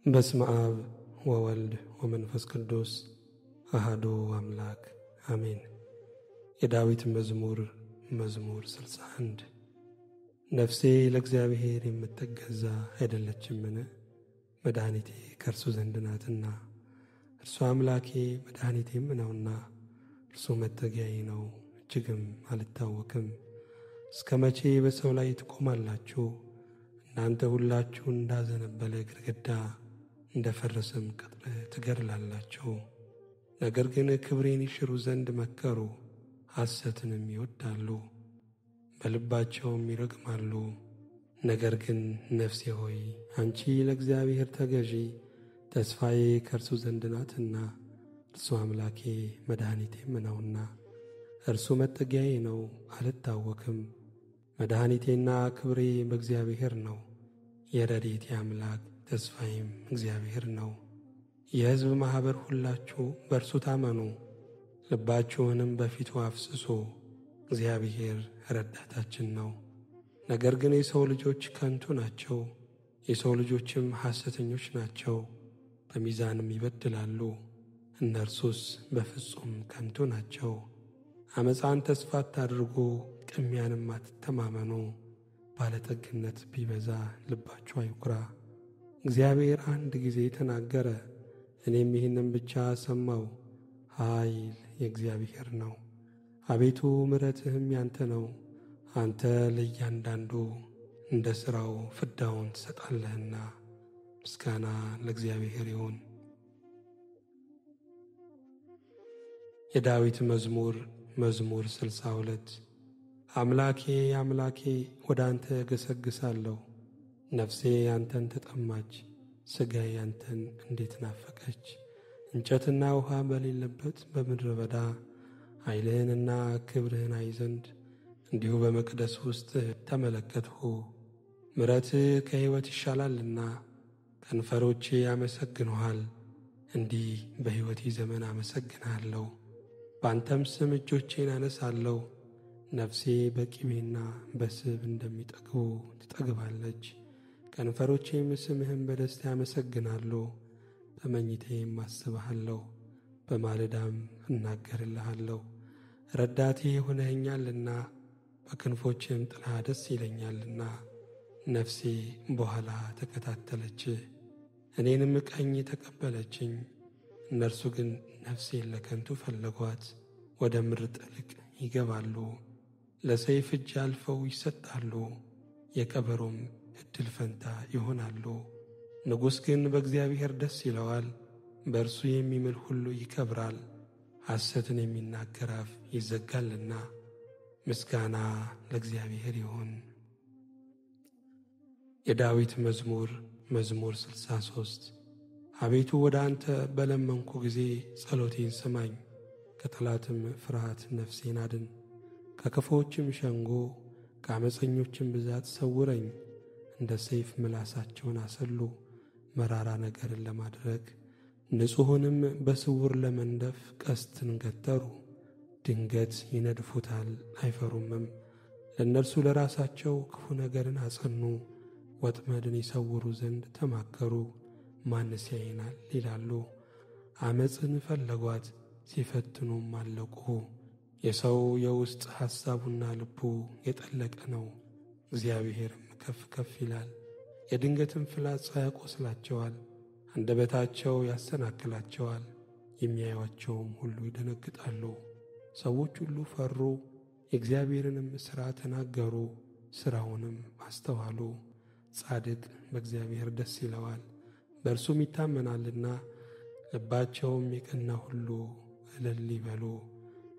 በስመ አብ ወወልድ ወመንፈስ ቅዱስ አሐዱ አምላክ አሜን። የዳዊት መዝሙር 61 ነፍሴ ለእግዚአብሔር የምትገዛ አይደለችምን? መድኃኒቴ ከእርሱ ዘንድ ናትና፣ እርሱ አምላኬ መድኃኒቴም ነውና፣ እርሱ መጠጊያዬ ነው፣ እጅግም አልታወክም። እስከ መቼ በሰው ላይ ትቆማላችሁ? እናንተ ሁላችሁ እንዳዘነበለ ግድግዳ እንደ ፈረሰም ቅጥር ትገድላላችሁ። ነገር ግን ክብሬን ይሽሩ ዘንድ መከሩ፣ ሐሰትንም ይወዳሉ፣ በልባቸውም ይረግማሉ። ነገር ግን ነፍሴ ሆይ አንቺ ለእግዚአብሔር ተገዢ፣ ተስፋዬ ከእርሱ ዘንድ ናትና፣ እርሱ አምላኬ መድኃኒቴም ነውና፣ እርሱ መጠጊያዬ ነው፣ አልታወክም። መድኃኒቴና ክብሬ በእግዚአብሔር ነው፣ የረድኤቴ አምላክ ተስፋዬም እግዚአብሔር ነው። የሕዝብ ማኅበር ሁላችሁ በእርሱ ታመኑ፣ ልባችሁንም በፊቱ አፍስሱ። እግዚአብሔር ረዳታችን ነው። ነገር ግን የሰው ልጆች ከንቱ ናቸው፣ የሰው ልጆችም ሐሰተኞች ናቸው፣ በሚዛንም ይበድላሉ። እነርሱስ በፍጹም ከንቱ ናቸው። ዓመፃን ተስፋ አታድርጉ፣ ቅሚያንም አትተማመኑ። ባለጠግነት ቢበዛ ልባችሁ አይኩራ። እግዚአብሔር አንድ ጊዜ ተናገረ፣ እኔም ይህንም ብቻ ሰማው። ኃይል የእግዚአብሔር ነው፣ አቤቱ ምሕረትህም ያንተ ነው። አንተ ለእያንዳንዱ እንደ ሥራው ፍዳውን ትሰጣለህና። ምስጋና ለእግዚአብሔር ይሁን። የዳዊት መዝሙር 62 አምላኬ አምላኬ ወደ አንተ እገሰግሳለሁ። ነፍሴ አንተን ተጠማች፣ ሥጋዬ አንተን እንዴት ናፈቀች። እንጨትና ውሃ በሌለበት በምድረ በዳ ኃይልህንና ክብርህን አይ ዘንድ እንዲሁ በመቅደስ ውስጥ ተመለከትሁ። ምሕረትህ ከሕይወት ይሻላልና ከንፈሮቼ ያመሰግኑሃል። እንዲህ በሕይወቴ ዘመን አመሰግንሃለሁ፣ በአንተም ስም እጆቼን አነሳለሁ። ነፍሴ በቅቤና በስብ እንደሚጠግቡ ትጠግባለች። ከንፈሮቼም ስምህን በደስታ ያመሰግናሉ። በመኝታዬም አስብሃለሁ፣ በማለዳም እናገርልሃለሁ። ረዳቴ ሆነኸኛልና በክንፎችም ጥላ ደስ ይለኛልና። ነፍሴ በኋላ ተከታተለች፣ እኔንም ቀኝ ተቀበለችኝ። እነርሱ ግን ነፍሴን ለከንቱ ፈለጓት፣ ወደ ምድር ጥልቅ ይገባሉ። ለሰይፍ እጅ አልፈው ይሰጣሉ፣ የቀበሮም ዕድል ፈንታ ይሆናሉ። ንጉሥ ግን በእግዚአብሔር ደስ ይለዋል፣ በእርሱ የሚምል ሁሉ ይከብራል። ሐሰትን የሚናገር አፍ ይዘጋልና። ምስጋና ለእግዚአብሔር ይሁን። የዳዊት መዝሙር 63 አቤቱ ወደ አንተ በለመንኩ ጊዜ ጸሎቴን ስማኝ። ከጠላትም ፍርሃት ነፍሴን አድን። ከክፉዎችም ሸንጎ ከዓመፀኞችም ብዛት ሰውረኝ። እንደ ሰይፍ ምላሳቸውን አሰሉ፣ መራራ ነገርን ለማድረግ ንጹሑንም በስውር ለመንደፍ ቀስትን ገተሩ። ድንገት ይነድፉታል አይፈሩምም። ለእነርሱ ለራሳቸው ክፉ ነገርን አጸኑ። ወጥመድን ይሰውሩ ዘንድ ተማከሩ። ማንስ ያየናል ይላሉ። ዓመፅን ፈለጓት ሲፈትኑም አለቁ። የሰው የውስጥ ሐሳቡና ልቡ የጠለቀ ነው፣ እግዚአብሔርም ከፍ ከፍ ይላል። የድንገትም ፍላጻ ያቆስላቸዋል፣ አንደበታቸው ያሰናክላቸዋል። የሚያዩአቸውም ሁሉ ይደነግጣሉ። ሰዎች ሁሉ ፈሩ፣ የእግዚአብሔርንም ሥራ ተናገሩ፣ ሥራውንም አስተዋሉ። ጻድቅ በእግዚአብሔር ደስ ይለዋል፣ በእርሱም ይታመናልና። ልባቸውም የቀና ሁሉ እልል ይበሉ።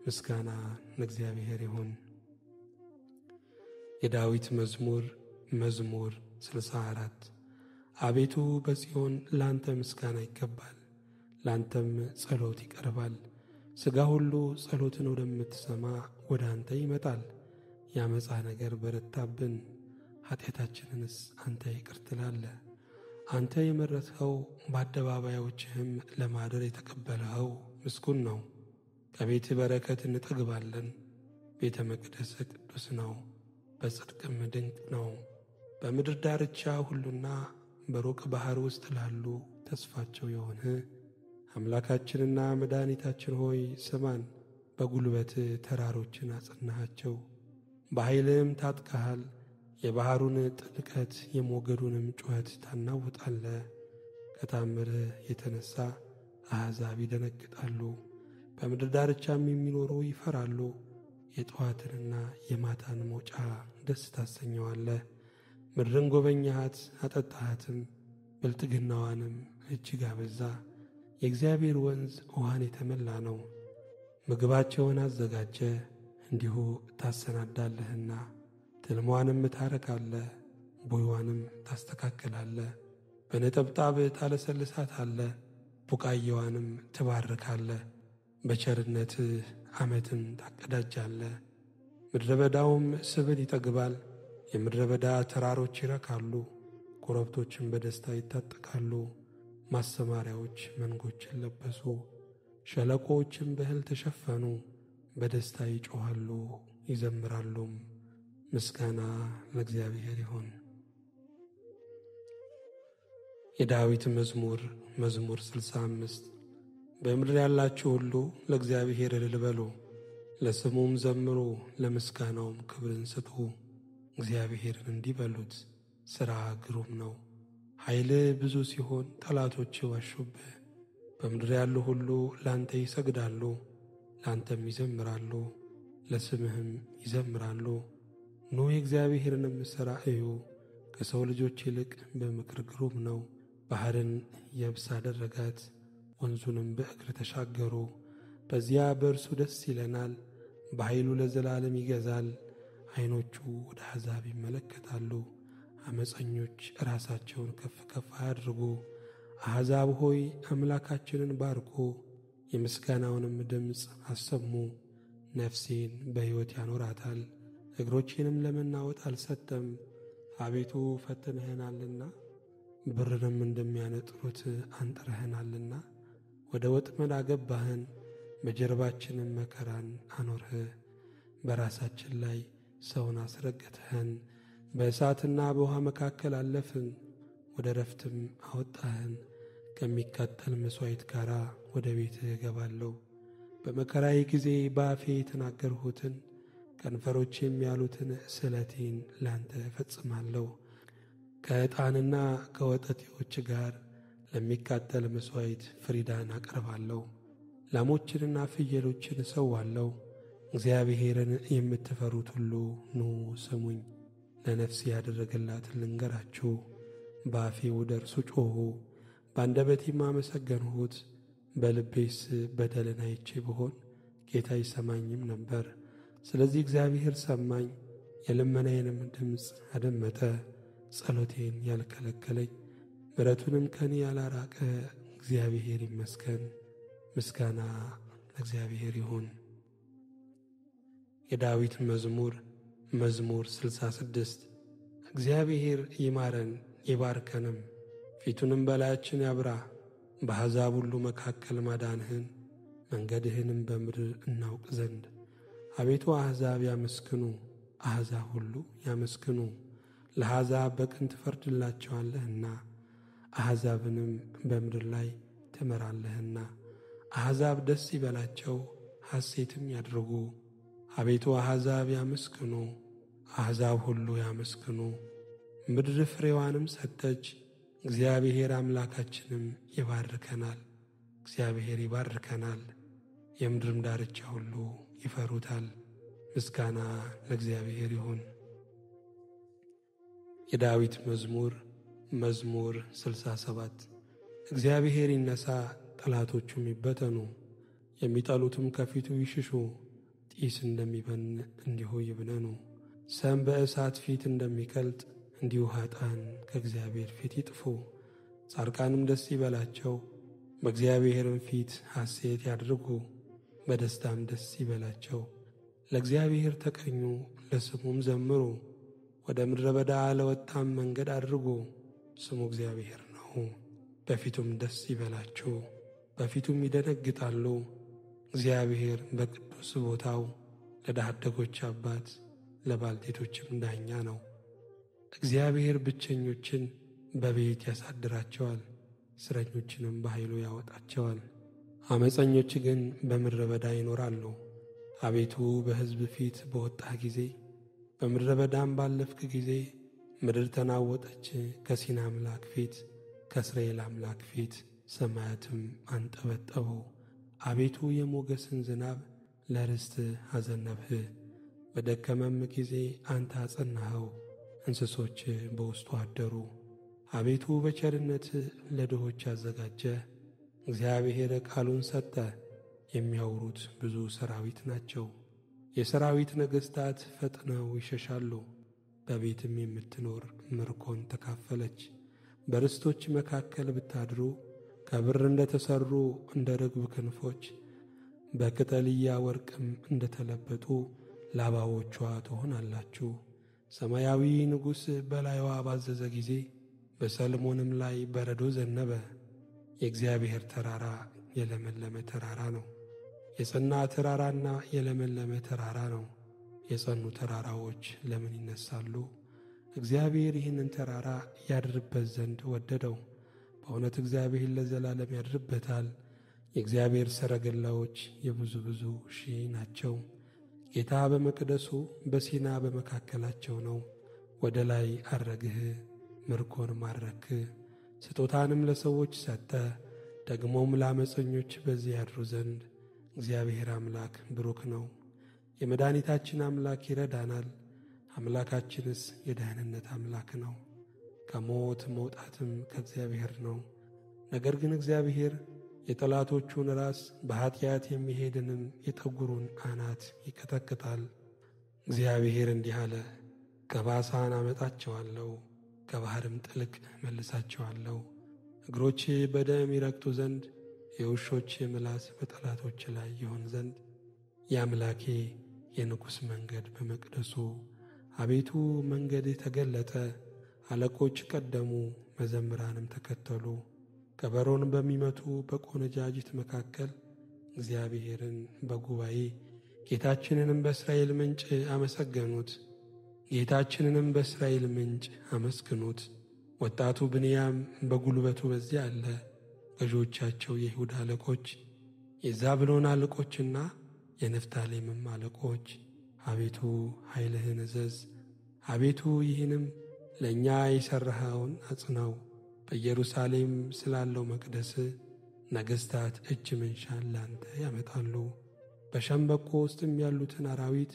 ምስጋና ለእግዚአብሔር ይሁን። የዳዊት መዝሙር 64 አቤቱ በጽዮን ላንተ ምስጋና ይገባል፣ ላንተም ጸሎት ይቀርባል። ሥጋ ሁሉ ጸሎትን ወደምትሰማ ወደ አንተ ይመጣል። ያመፃ ነገር በረታብን፣ ኀጢአታችንንስ አንተ ይቅር ትላለህ። አንተ የመረጥኸው በአደባባዮችህም ለማደር የተቀበልኸው ምስጉን ነው። ከቤት በረከት እንጠግባለን። ቤተ መቅደስ ቅዱስ ነው፣ በጽድቅም ድንቅ ነው። በምድር ዳርቻ ሁሉና በሩቅ ባሕር ውስጥ ላሉ ተስፋቸው የሆንህ አምላካችንና መድኃኒታችን ሆይ ስማን። በጉልበት ተራሮችን አጸናሃቸው፣ በኃይልም ታጥቀሃል። የባሕሩን ጥልቀት የሞገዱንም ጩኸት ታናውጣለህ። ከታምርህ የተነሣ አሕዛብ ይደነግጣሉ፣ በምድር ዳርቻም የሚኖሩ ይፈራሉ። የጠዋትንና የማታን መውጫ ደስ ታሰኘዋለህ። ምድርን ጐበኛሃት አጠጣሃትም፣ ብልጥግናዋንም እጅግ አበዛ። የእግዚአብሔር ወንዝ ውሃን የተመላ ነው። ምግባቸውን አዘጋጀ፣ እንዲሁ ታሰናዳለህና። ትልሟንም ታረካለህ፣ ቦይዋንም ታስተካክላለህ። በነጠብጣብ ታለሰልሳታለህ፣ ቡቃያዋንም ትባርካለህ። በቸርነትህ ዓመትን ታቀዳጃለህ። ምድረ በዳውም ስብን ይጠግባል። የምድረ በዳ ተራሮች ይረካሉ፣ ኮረብቶችም በደስታ ይታጠቃሉ። ማሰማሪያዎች መንጎችን ለበሱ፣ ሸለቆዎችም በእህል ተሸፈኑ። በደስታ ይጮኻሉ ይዘምራሉም። ምስጋና ለእግዚአብሔር ይሁን። የዳዊት መዝሙር መዝሙር 65 በምድር ያላችሁ ሁሉ ለእግዚአብሔር እልል በሉ፣ ለስሙም ዘምሩ፣ ለምስጋናውም ክብርን ስጡ። እግዚአብሔርን እንዲህ በሉት፣ ሥራ ግሩም ነው። ኃይልህ ብዙ ሲሆን ጠላቶች ዋሹብህ። በምድር ያሉ ሁሉ ላንተ ይሰግዳሉ፣ ላንተም ይዘምራሉ፣ ለስምህም ይዘምራሉ። ኑ የእግዚአብሔርንም ሥራ እዩ፣ ከሰው ልጆች ይልቅ በምክር ግሩም ነው። ባሕርን የብስ አደረጋት፣ ወንዙንም በእግር ተሻገሩ። በዚያ በእርሱ ደስ ይለናል፣ በኃይሉ ለዘላለም ይገዛል። ዐይኖቹ ወደ አሕዛብ ይመለከታሉ፣ ዓመፀኞች ራሳቸውን ከፍ ከፍ አያድርጉ። አሕዛብ ሆይ አምላካችንን ባርኩ፣ የምስጋናውንም ድምፅ አሰሙ። ነፍሴን በሕይወት ያኖራታል፣ እግሮቼንም ለመናወጥ አልሰጠም። አቤቱ ፈትነኸናልና ብርንም እንደሚያነጥሩት አንጥረኸናልና። ወደ ወጥመድ አገባህን፣ በጀርባችንም መከራን አኖርህ። በራሳችን ላይ ሰውን አስረገጥኸን፣ በእሳትና በውኃ መካከል አለፍን፣ ወደ ረፍትም አወጣህን። ከሚቃጠል መሥዋዕት ጋር ወደ ቤትህ እገባለሁ። በመከራዬ ጊዜ በአፌ የተናገርሁትን ከንፈሮቼም ያሉትን ስለቴን ላንተ እፈጽማለሁ። ከዕጣንና ከወጠጤዎች ጋር ለሚቃጠል መሥዋዕት ፍሪዳን አቀርባለሁ። ላሞችንና ፍየሎችን እሰዋለሁ። እግዚአብሔርን የምትፈሩት ሁሉ ኑ ስሙኝ፣ ለነፍሴ ያደረገላትን ልንገራችሁ። በአፌ ወደ እርሱ ጮኹ፣ በአንደበቴም አመሰገንሁት። በልቤስ በደልን አይቼ ብሆን ጌታ ይሰማኝም ነበር። ስለዚህ እግዚአብሔር ሰማኝ፣ የልመናዬንም ድምፅ አደመጠ። ጸሎቴን ያልከለከለኝ ምሕረቱንም ከኔ ያላራቀ እግዚአብሔር ይመስገን። ምስጋና ለእግዚአብሔር ይሁን። የዳዊት መዝሙር መዝሙር 66 እግዚአብሔር ይማረን ይባርከንም፣ ፊቱንም በላያችን ያብራ። በአሕዛብ ሁሉ መካከል ማዳንህን መንገድህንም በምድር እናውቅ ዘንድ። አቤቱ አሕዛብ ያመስግኑ፣ አሕዛብ ሁሉ ያመስግኑ። ለአሕዛብ በቅን ትፈርድላቸዋለህና አሕዛብንም በምድር ላይ ትመራለህና። አሕዛብ ደስ ይበላቸው ሐሴትም ያድርጉ። አቤቱ አሕዛብ ያመስግኑ፣ አሕዛብ ሁሉ ያመስግኑ። ምድር ፍሬዋንም ሰጠች፣ እግዚአብሔር አምላካችንም ይባርከናል። እግዚአብሔር ይባርከናል፣ የምድርም ዳርቻ ሁሉ ይፈሩታል። ምስጋና ለእግዚአብሔር ይሁን። የዳዊት መዝሙር መዝሙር 67 እግዚአብሔር ይነሣ፣ ጠላቶቹም ይበተኑ፣ የሚጠሉትም ከፊቱ ይሽሹ። ጢስ እንደሚበን እንዲሁ ይብነኑ። ሰም በእሳት ፊት እንደሚቀልጥ እንዲሁ ኀጥኣን ከእግዚአብሔር ፊት ይጥፉ። ጻድቃንም ደስ ይበላቸው፣ በእግዚአብሔርም ፊት ሐሴት ያድርጉ፣ በደስታም ደስ ይበላቸው። ለእግዚአብሔር ተቀኙ፣ ለስሙም ዘምሩ። ወደ ምድረ በዳ ለወጣም መንገድ አድርጉ። ስሙ እግዚአብሔር ነው። በፊቱም ደስ ይበላችሁ፣ በፊቱም ይደነግጣሉ። እግዚአብሔር በቅዱስ ቦታው ለድሃ አደጎች አባት ለባልቴቶችም ዳኛ ነው። እግዚአብሔር ብቸኞችን በቤት ያሳድራቸዋል፣ እስረኞችንም በኃይሉ ያወጣቸዋል። ዓመፀኞች ግን በምድረ በዳ ይኖራሉ። አቤቱ በሕዝብ ፊት በወጣህ ጊዜ፣ በምድረ በዳም ባለፍክ ጊዜ ምድር ተናወጠች። ከሲና አምላክ ፊት ከእስራኤል አምላክ ፊት ሰማያትም አንጠበጠቡ። አቤቱ የሞገስን ዝናብ ለርስት አዘነብህ። በደከመም ጊዜ አንተ አጸናኸው፣ እንስሶች በውስጡ አደሩ። አቤቱ በቸርነት ለድሆች አዘጋጀ። እግዚአብሔር ቃሉን ሰጠ፣ የሚያወሩት ብዙ ሰራዊት ናቸው። የሰራዊት ነገሥታት ፈጥነው ይሸሻሉ። በቤትም የምትኖር ምርኮን ተካፈለች። በርስቶች መካከል ብታድሩ ከብር እንደ ተሠሩ እንደ ርግብ ክንፎች በቅጠልያ ወርቅም እንደ ተለበጡ ላባዎቿ ትሆናላችሁ። ሰማያዊ ንጉሥ በላይዋ ባዘዘ ጊዜ በሰልሞንም ላይ በረዶ ዘነበ። የእግዚአብሔር ተራራ የለመለመ ተራራ ነው፣ የጸና ተራራና የለመለመ ተራራ ነው። የጸኑ ተራራዎች ለምን ይነሳሉ? እግዚአብሔር ይህንን ተራራ ያድርበት ዘንድ ወደደው። በእውነት እግዚአብሔር ለዘላለም ያድርበታል። የእግዚአብሔር ሰረገላዎች የብዙ ብዙ ሺህ ናቸው። ጌታ በመቅደሱ በሲና በመካከላቸው ነው። ወደ ላይ አረግህ፣ ምርኮን ማረክ፣ ስጦታንም ለሰዎች ሰጠ። ደግሞም ለዓመፀኞች በዚህ ያድሩ ዘንድ እግዚአብሔር አምላክ ብሩክ ነው። የመድኃኒታችን አምላክ ይረዳናል። አምላካችንስ የደህንነት አምላክ ነው። ከሞት መውጣትም ከእግዚአብሔር ነው። ነገር ግን እግዚአብሔር የጠላቶቹን ራስ በኀጢአት የሚሄድንም የጠጕሩን አናት ይቀጠቅጣል። እግዚአብሔር እንዲህ አለ፣ ከባሳን አመጣቸዋለሁ፣ ከባሕርም ጥልቅ መልሳቸዋለሁ። እግሮቼ በደም ይረግጡ ዘንድ የውሾች ምላስ በጠላቶች ላይ ይሆን ዘንድ የአምላኬ የንጉሥ መንገድ በመቅደሱ። አቤቱ መንገድህ ተገለጠ፣ አለቆች ቀደሙ፣ መዘምራንም ተከተሉ። ከበሮን በሚመቱ በቆነጃጅት መካከል እግዚአብሔርን በጉባኤ ጌታችንንም በእስራኤል ምንጭ አመሰገኑት። ጌታችንንም በእስራኤል ምንጭ አመስግኑት። ወጣቱ ብንያም በጉልበቱ በዚያ አለ። ገዦቻቸው የይሁዳ አለቆች፣ የዛብሎን አለቆችና የንፍታሌምም አለቆች አቤቱ ኃይልህን እዘዝ። አቤቱ ይህንም ለእኛ የሠራኸውን አጽናው። በኢየሩሳሌም ስላለው መቅደስ ነገሥታት እጅ መንሻን ላንተ ያመጣሉ። በሸምበቆ ውስጥም ያሉትን አራዊት፣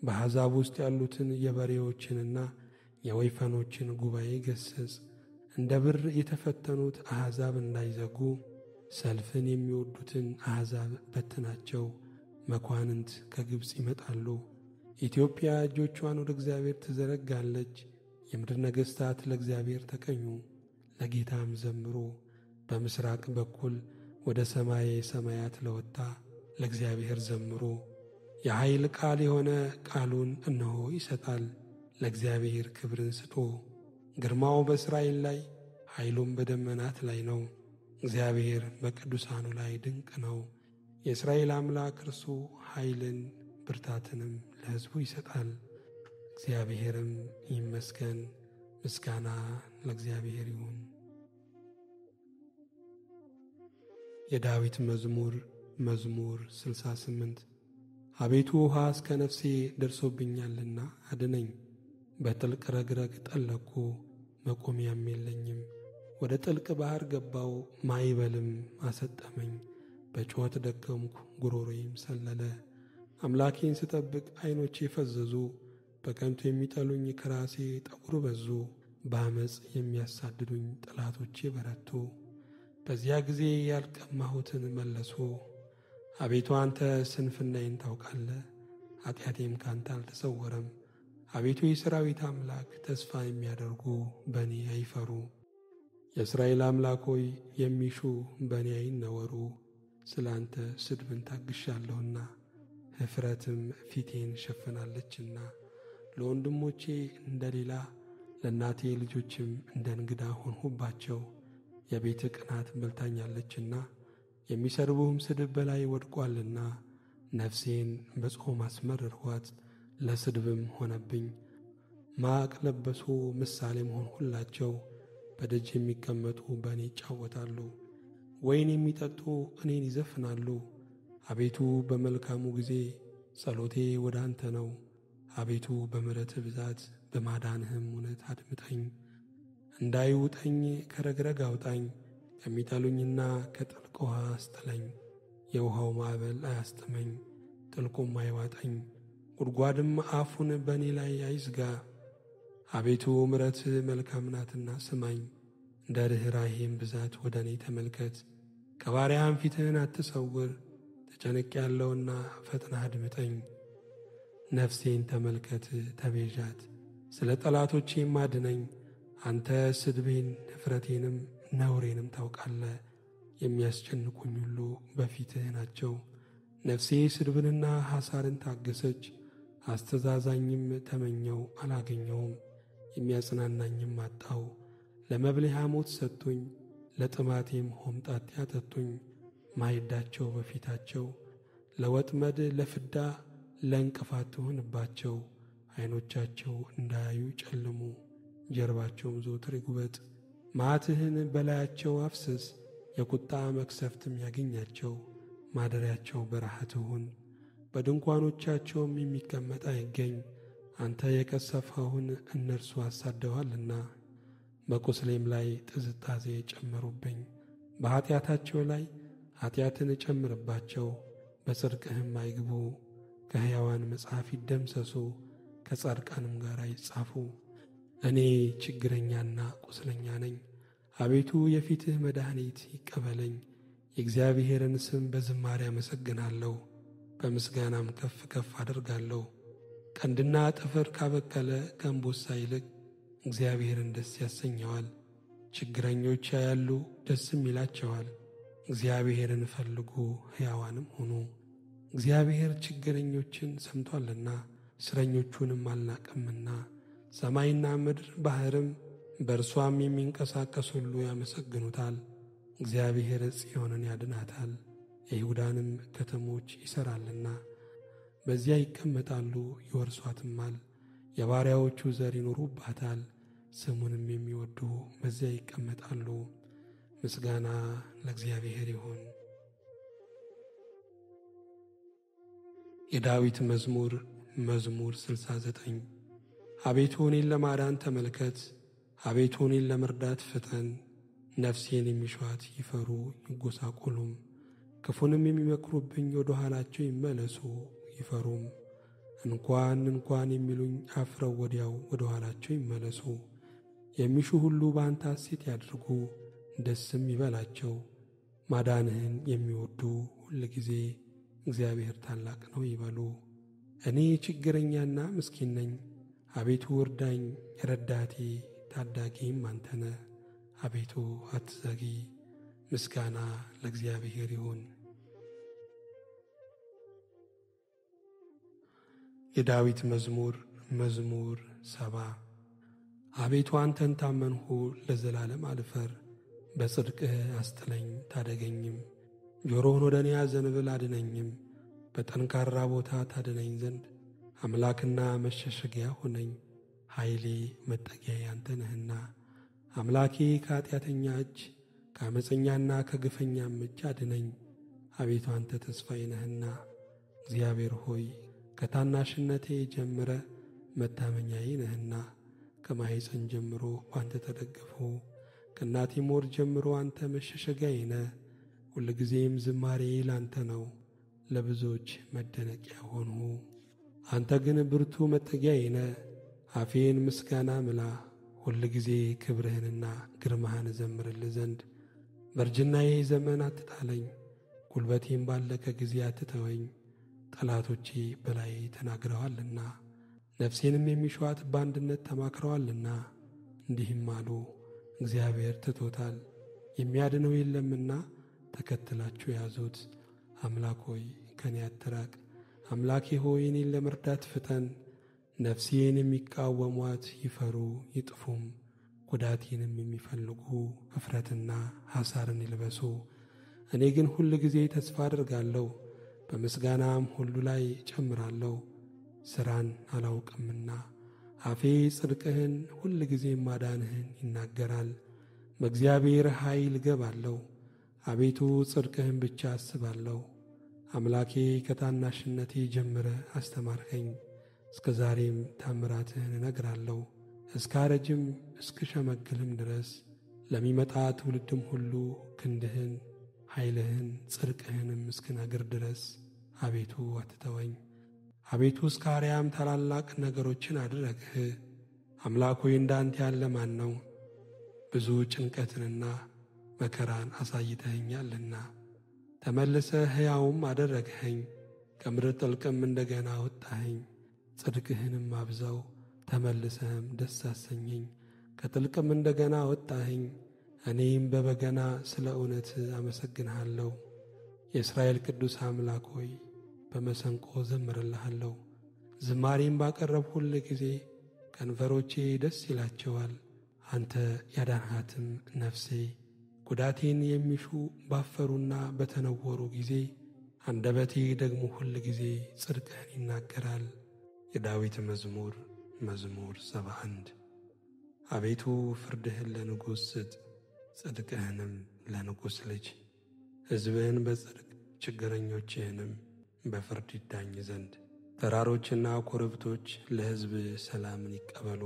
በአሕዛብ ውስጥ ያሉትን የበሬዎችንና የወይፈኖችን ጉባኤ ገሥጽ። እንደ ብር የተፈተኑት አሕዛብ እንዳይዘጉ ሰልፍን የሚወዱትን አሕዛብ በትናቸው። መኳንንት ከግብፅ ይመጣሉ። ኢትዮጵያ እጆቿን ወደ እግዚአብሔር ትዘረጋለች። የምድር ነገሥታት ለእግዚአብሔር ተቀኙ፣ ለጌታም ዘምሩ። በምሥራቅ በኩል ወደ ሰማየ ሰማያት ለወጣ ለእግዚአብሔር ዘምሩ። የኃይል ቃል የሆነ ቃሉን እነሆ ይሰጣል። ለእግዚአብሔር ክብርን ስጡ። ግርማው በእስራኤል ላይ ኃይሉም በደመናት ላይ ነው። እግዚአብሔር በቅዱሳኑ ላይ ድንቅ ነው። የእስራኤል አምላክ እርሱ ኃይልን ብርታትንም ለሕዝቡ ይሰጣል። እግዚአብሔርም ይመስገን። ምስጋና ለእግዚአብሔር ይሁን። የዳዊት መዝሙር መዝሙር 68 አቤቱ ውኃ እስከ ነፍሴ ደርሶብኛልና አድነኝ። በጥልቅ ረግረግ ጠለቅሁ፣ መቆሚያም የለኝም። ወደ ጥልቅ ባሕር ገባው፣ ማዕበልም አሰጠመኝ። በጩኸት ደከምኩ፣ ጉሮሮዬም ሰለለ። አምላኬን ስጠብቅ ዐይኖቼ ፈዘዙ። በከንቱ የሚጠሉኝ ከራሴ ጠጕር በዙ። በዓመፅ የሚያሳድዱኝ ጠላቶቼ በረቱ። በዚያ ጊዜ ያልቀማሁትን መለሱ። አቤቱ አንተ ስንፍናዬን ታውቃለህ፣ ኀጢአቴም ካንተ አልተሰወረም። አቤቱ የሠራዊት አምላክ ተስፋ የሚያደርጉ በእኔ አይፈሩ። የእስራኤል አምላክ ሆይ የሚሹ በእኔ አይነወሩ። ስለ አንተ ስድብን ታግሻለሁና ኅፍረትም ፊቴን ሸፍናለችና። ለወንድሞቼ እንደ ሌላ ለእናቴ ልጆችም እንደ እንግዳ ሆንሁባቸው። የቤት ቅናት በልታኛለችና የሚሰድቡህም ስድብ በላይ ወድቋልና። ነፍሴን በጾም አስመረርኋት፣ ለስድብም ሆነብኝ። ማቅ ለበሱ፣ ምሳሌም ሆንሁላቸው። በደጅ የሚቀመጡ በእኔ ይጫወታሉ። ወይን የሚጠጡ እኔን ይዘፍናሉ። አቤቱ በመልካሙ ጊዜ ጸሎቴ ወደ አንተ ነው። አቤቱ በምሕረትህ ብዛት በማዳንህም እውነት አድምጠኝ። እንዳይውጠኝ ከረግረግ አውጣኝ፣ ከሚጠሉኝና ከጥልቅ ውኃ አስጥለኝ። የውኃው ማዕበል አያስጥመኝ፣ ጥልቁም አይዋጠኝ፣ ጉድጓድም አፉን በእኔ ላይ አይዝጋ። አቤቱ ምሕረትህ መልካም ናትና ስማኝ፣ እንደ ርኅራኄም ብዛት ወደ እኔ ተመልከት። ከባሪያህም ፊትህን አትሰውር። ተጨንቄአለሁና ፈጥነህ አድምጠኝ። ነፍሴን ተመልከት ተቤዣት፣ ስለ ጠላቶቼም አድነኝ። አንተ ስድቤን እፍረቴንም ነውሬንም ታውቃለህ። የሚያስጨንቁኝ ሁሉ በፊትህ ናቸው። ነፍሴ ስድብንና ሐሳርን ታገሰች። አስተዛዛኝም ተመኘው አላገኘውም፣ የሚያጽናናኝም አጣው። ለመብሌ ሐሞት ሰጡኝ፣ ለጥማቴም ሆምጣጤ አጠጡኝ። ማዕዳቸው በፊታቸው ለወጥመድ ለፍዳ ለእንቅፋት ትሁንባቸው። ዐይኖቻቸው እንዳያዩ ጨልሙ፣ ጀርባቸውም ዘወትር ይጉበጥ። መዓትህን በላያቸው አፍስስ፣ የቁጣ መቅሰፍትም ያገኛቸው። ማደሪያቸው በረሃ ትሁን፣ በድንኳኖቻቸውም የሚቀመጥ አይገኝ። አንተ የቀሰፍኸውን እነርሱ አሳደዋልና፣ በቁስሌም ላይ ጥዝጣዜ ጨመሩብኝ። በኀጢአታቸው ላይ ኀጢአትን እጨምርባቸው፣ በጽድቅህም አይግቡ። ከሕያዋን መጽሐፍ ይደምሰሱ፣ ከጻድቃንም ጋር አይጻፉ። እኔ ችግረኛና ቁስለኛ ነኝ። አቤቱ የፊትህ መድኃኒት ይቀበለኝ። የእግዚአብሔርን ስም በዝማሬ አመሰግናለሁ፣ በምስጋናም ከፍ ከፍ አደርጋለሁ። ቀንድና ጥፍር ካበቀለ ከእንቦሳ ይልቅ እግዚአብሔርን ደስ ያሰኘዋል። ችግረኞች ያያሉ ደስም ይላቸዋል። እግዚአብሔርን ፈልጉ ሕያዋንም ሁኑ። እግዚአብሔር ችግረኞችን ሰምቶአልና እስረኞቹንም አልናቀምና። ሰማይና ምድር ባሕርም በእርሷም የሚንቀሳቀስ ሁሉ ያመሰግኑታል። እግዚአብሔር ጽዮንን ያድናታል፣ የይሁዳንም ከተሞች ይሠራልና። በዚያ ይቀመጣሉ ይወርሷትማል። የባሪያዎቹ ዘር ይኖሩባታል፣ ስሙንም የሚወዱ በዚያ ይቀመጣሉ። ምስጋና ለእግዚአብሔር ይሁን። የዳዊት መዝሙር መዝሙር 69 አቤቱ እኔን ለማዳን ተመልከት፣ አቤቱ እኔን ለመርዳት ፍጠን። ነፍሴን የሚሿት ይፈሩ ይጐሳቆሉም፣ ክፉንም የሚመክሩብኝ ወደ ኋላቸው ይመለሱ ይፈሩም። እንኳን የሚሉኝ አፍረው ወዲያው ወደ ኋላቸው ይመለሱ። የሚሹ ሁሉ በአንተ ሐሴት ያድርጉ ደስም ይበላቸው። ማዳንህን የሚወዱ ሁል ጊዜ እግዚአብሔር ታላቅ ነው ይበሉ። እኔ ችግረኛና ምስኪን ነኝ። አቤቱ እርዳኝ፣ ረዳቴ ታዳጊም አንተ ነህ። አቤቱ አትዘግይ። ምስጋና ለእግዚአብሔር ይሁን። የዳዊት መዝሙር መዝሙር 70 አቤቱ አንተን ታመንሁ፣ ለዘላለም አልፈር። በጽድቅህ አስጥለኝ ታደገኝም። ጆሮህን ወደ እኔ አዘንብል አድነኝም። በጠንካራ ቦታ ታድነኝ ዘንድ አምላክና መሸሸጊያ ሆነኝ። ኃይሌ መጠጊያዬ አንተ ነህና። አምላኬ ከኀጢአተኛ እጅ ከዓመፀኛና ከግፈኛም እጅ አድነኝ። አቤቱ አንተ ተስፋዬ ነህና። እግዚአብሔር ሆይ ከታናሽነቴ ጀምረ መታመኛዬ ነህና። ከማኅፀን ጀምሮ በአንተ ተደገፍሁ። ከእናቴም ሆድ ጀምሮ አንተ መሸሸጊያዬ ነህ። ሁልጊዜም ዝማሬ ላንተ ነው፣ ለብዙዎች መደነቂያ ሆንሁ። አንተ ግን ብርቱ መጠጊያዬ ነህ። አፌን ምስጋና ምላ፣ ሁልጊዜ ክብርህንና ግርማህን እዘምርልህ ዘንድ። በእርጅናዬ ዘመን አትጣለኝ፣ ጉልበቴም ባለቀ ጊዜ አትተወኝ። ጠላቶቼ በላዬ ተናግረዋልና ነፍሴንም የሚሿት በአንድነት ተማክረዋልና። እንዲህም አሉ፣ እግዚአብሔር ትቶታል፣ የሚያድነው የለምና ተከትላችሁ ያዙት። አምላክ ሆይ ከኔ አትራቅ፣ አምላኬ ሆይ እኔን ለመርዳት ፍጠን። ነፍሴን የሚቃወሟት ይፈሩ ይጥፉም፣ ጉዳቴንም የሚፈልጉ እፍረትና ሐሳርን ይልበሱ። እኔ ግን ሁል ጊዜ ተስፋ አድርጋለሁ፣ በምስጋናም ሁሉ ላይ ጨምራለሁ። ሥራን አላውቅምና አፌ ጽድቅህን ሁል ጊዜ ማዳንህን ይናገራል። በእግዚአብሔር ኃይል እገባለሁ። አቤቱ ጽድቅህን ብቻ አስባለሁ። አምላኬ ከታናሽነቴ ጀምረህ አስተማርከኝ። እስከ ዛሬም ታምራትህን እነግራለሁ። እስካረጅም እስክሸመግልም ድረስ ለሚመጣ ትውልድም ሁሉ ክንድህን፣ ኃይልህን፣ ጽድቅህንም እስክነግር ድረስ አቤቱ አትተወኝ። አቤቱ እስከ አርያም ታላላቅ ነገሮችን አደረግህ። አምላክ ሆይ እንዳንተ ያለ ማን ነው? ብዙ ጭንቀትንና መከራን አሳይተኸኛልና ተመልሰህ ሕያውም አደረግኸኝ። ከምድር ጥልቅም እንደገና አወጣኸኝ። ጽድቅህንም አብዛው፣ ተመልሰህም ደስ አሰኘኝ። ከጥልቅም እንደገና አወጣኸኝ። እኔም በበገና ስለ እውነት አመሰግንሃለሁ። የእስራኤል ቅዱስ አምላክ ሆይ በመሰንቆ ዘምርልሃለሁ። ዝማሬም ባቀረብሁል ጊዜ ከንፈሮቼ ደስ ይላቸዋል። አንተ ያዳንሃትም ነፍሴ ጉዳቴን የሚሹ ባፈሩና በተነወሩ ጊዜ አንደበቴ ደግሞ ሁል ጊዜ ጽድቅህን ይናገራል። የዳዊት መዝሙር 71 አቤቱ ፍርድህን ለንጉሥ ስጥ፣ ጽድቅህንም ለንጉሥ ልጅ። ሕዝብህን በጽድቅ ችግረኞችህንም በፍርድ ይዳኝ ዘንድ። ተራሮችና ኮረብቶች ለሕዝብ ሰላምን ይቀበሉ።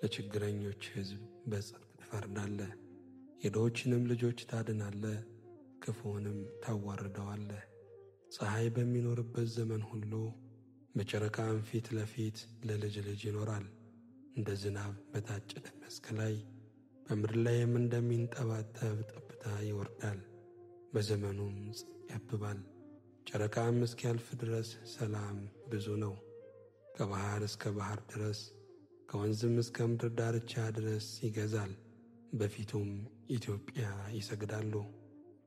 ለችግረኞች ሕዝብ በጽድቅ ትፈርዳለህ። የድሆችንም ልጆች ታድናለህ፣ ክፉውንም ታዋርደዋለህ። ፀሐይ በሚኖርበት ዘመን ሁሉ በጨረቃም ፊት ለፊት ለልጅ ልጅ ይኖራል። እንደ ዝናብ በታጨደ መስክ ላይ በምድር ላይም እንደሚንጠባጠብ ጠብታ ይወርዳል። በዘመኑም ጽድቅ ያብባል። ጨረቃም እስኪያልፍ ድረስ ሰላም ብዙ ነው። ከባሕር እስከ ባሕር ድረስ ከወንዝም እስከ ምድር ዳርቻ ድረስ ይገዛል። በፊቱም ኢትዮጵያ ይሰግዳሉ፣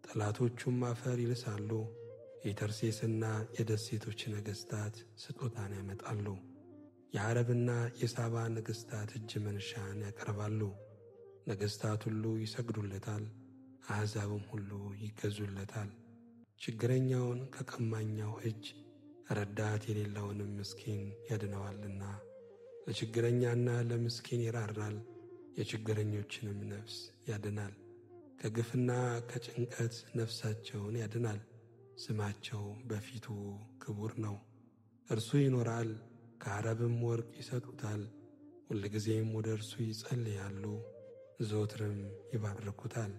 ጠላቶቹም አፈር ይልሳሉ። የተርሴስና የደሴቶች ነገሥታት ስጦታን ያመጣሉ። የዓረብና የሳባ ነገሥታት እጅ መንሻን ያቀርባሉ። ነገሥታት ሁሉ ይሰግዱለታል፣ አሕዛብም ሁሉ ይገዙለታል። ችግረኛውን ከቀማኛው እጅ ረዳት የሌለውንም ምስኪን ያድነዋልና። ለችግረኛና ለምስኪን ይራራል፣ የችግረኞችንም ነፍስ ያድናል። ከግፍና ከጭንቀት ነፍሳቸውን ያድናል። ስማቸው በፊቱ ክቡር ነው። እርሱ ይኖራል፣ ከዓረብም ወርቅ ይሰጡታል። ሁልጊዜም ወደ እርሱ ይጸልያሉ፣ ዘወትርም ይባርኩታል።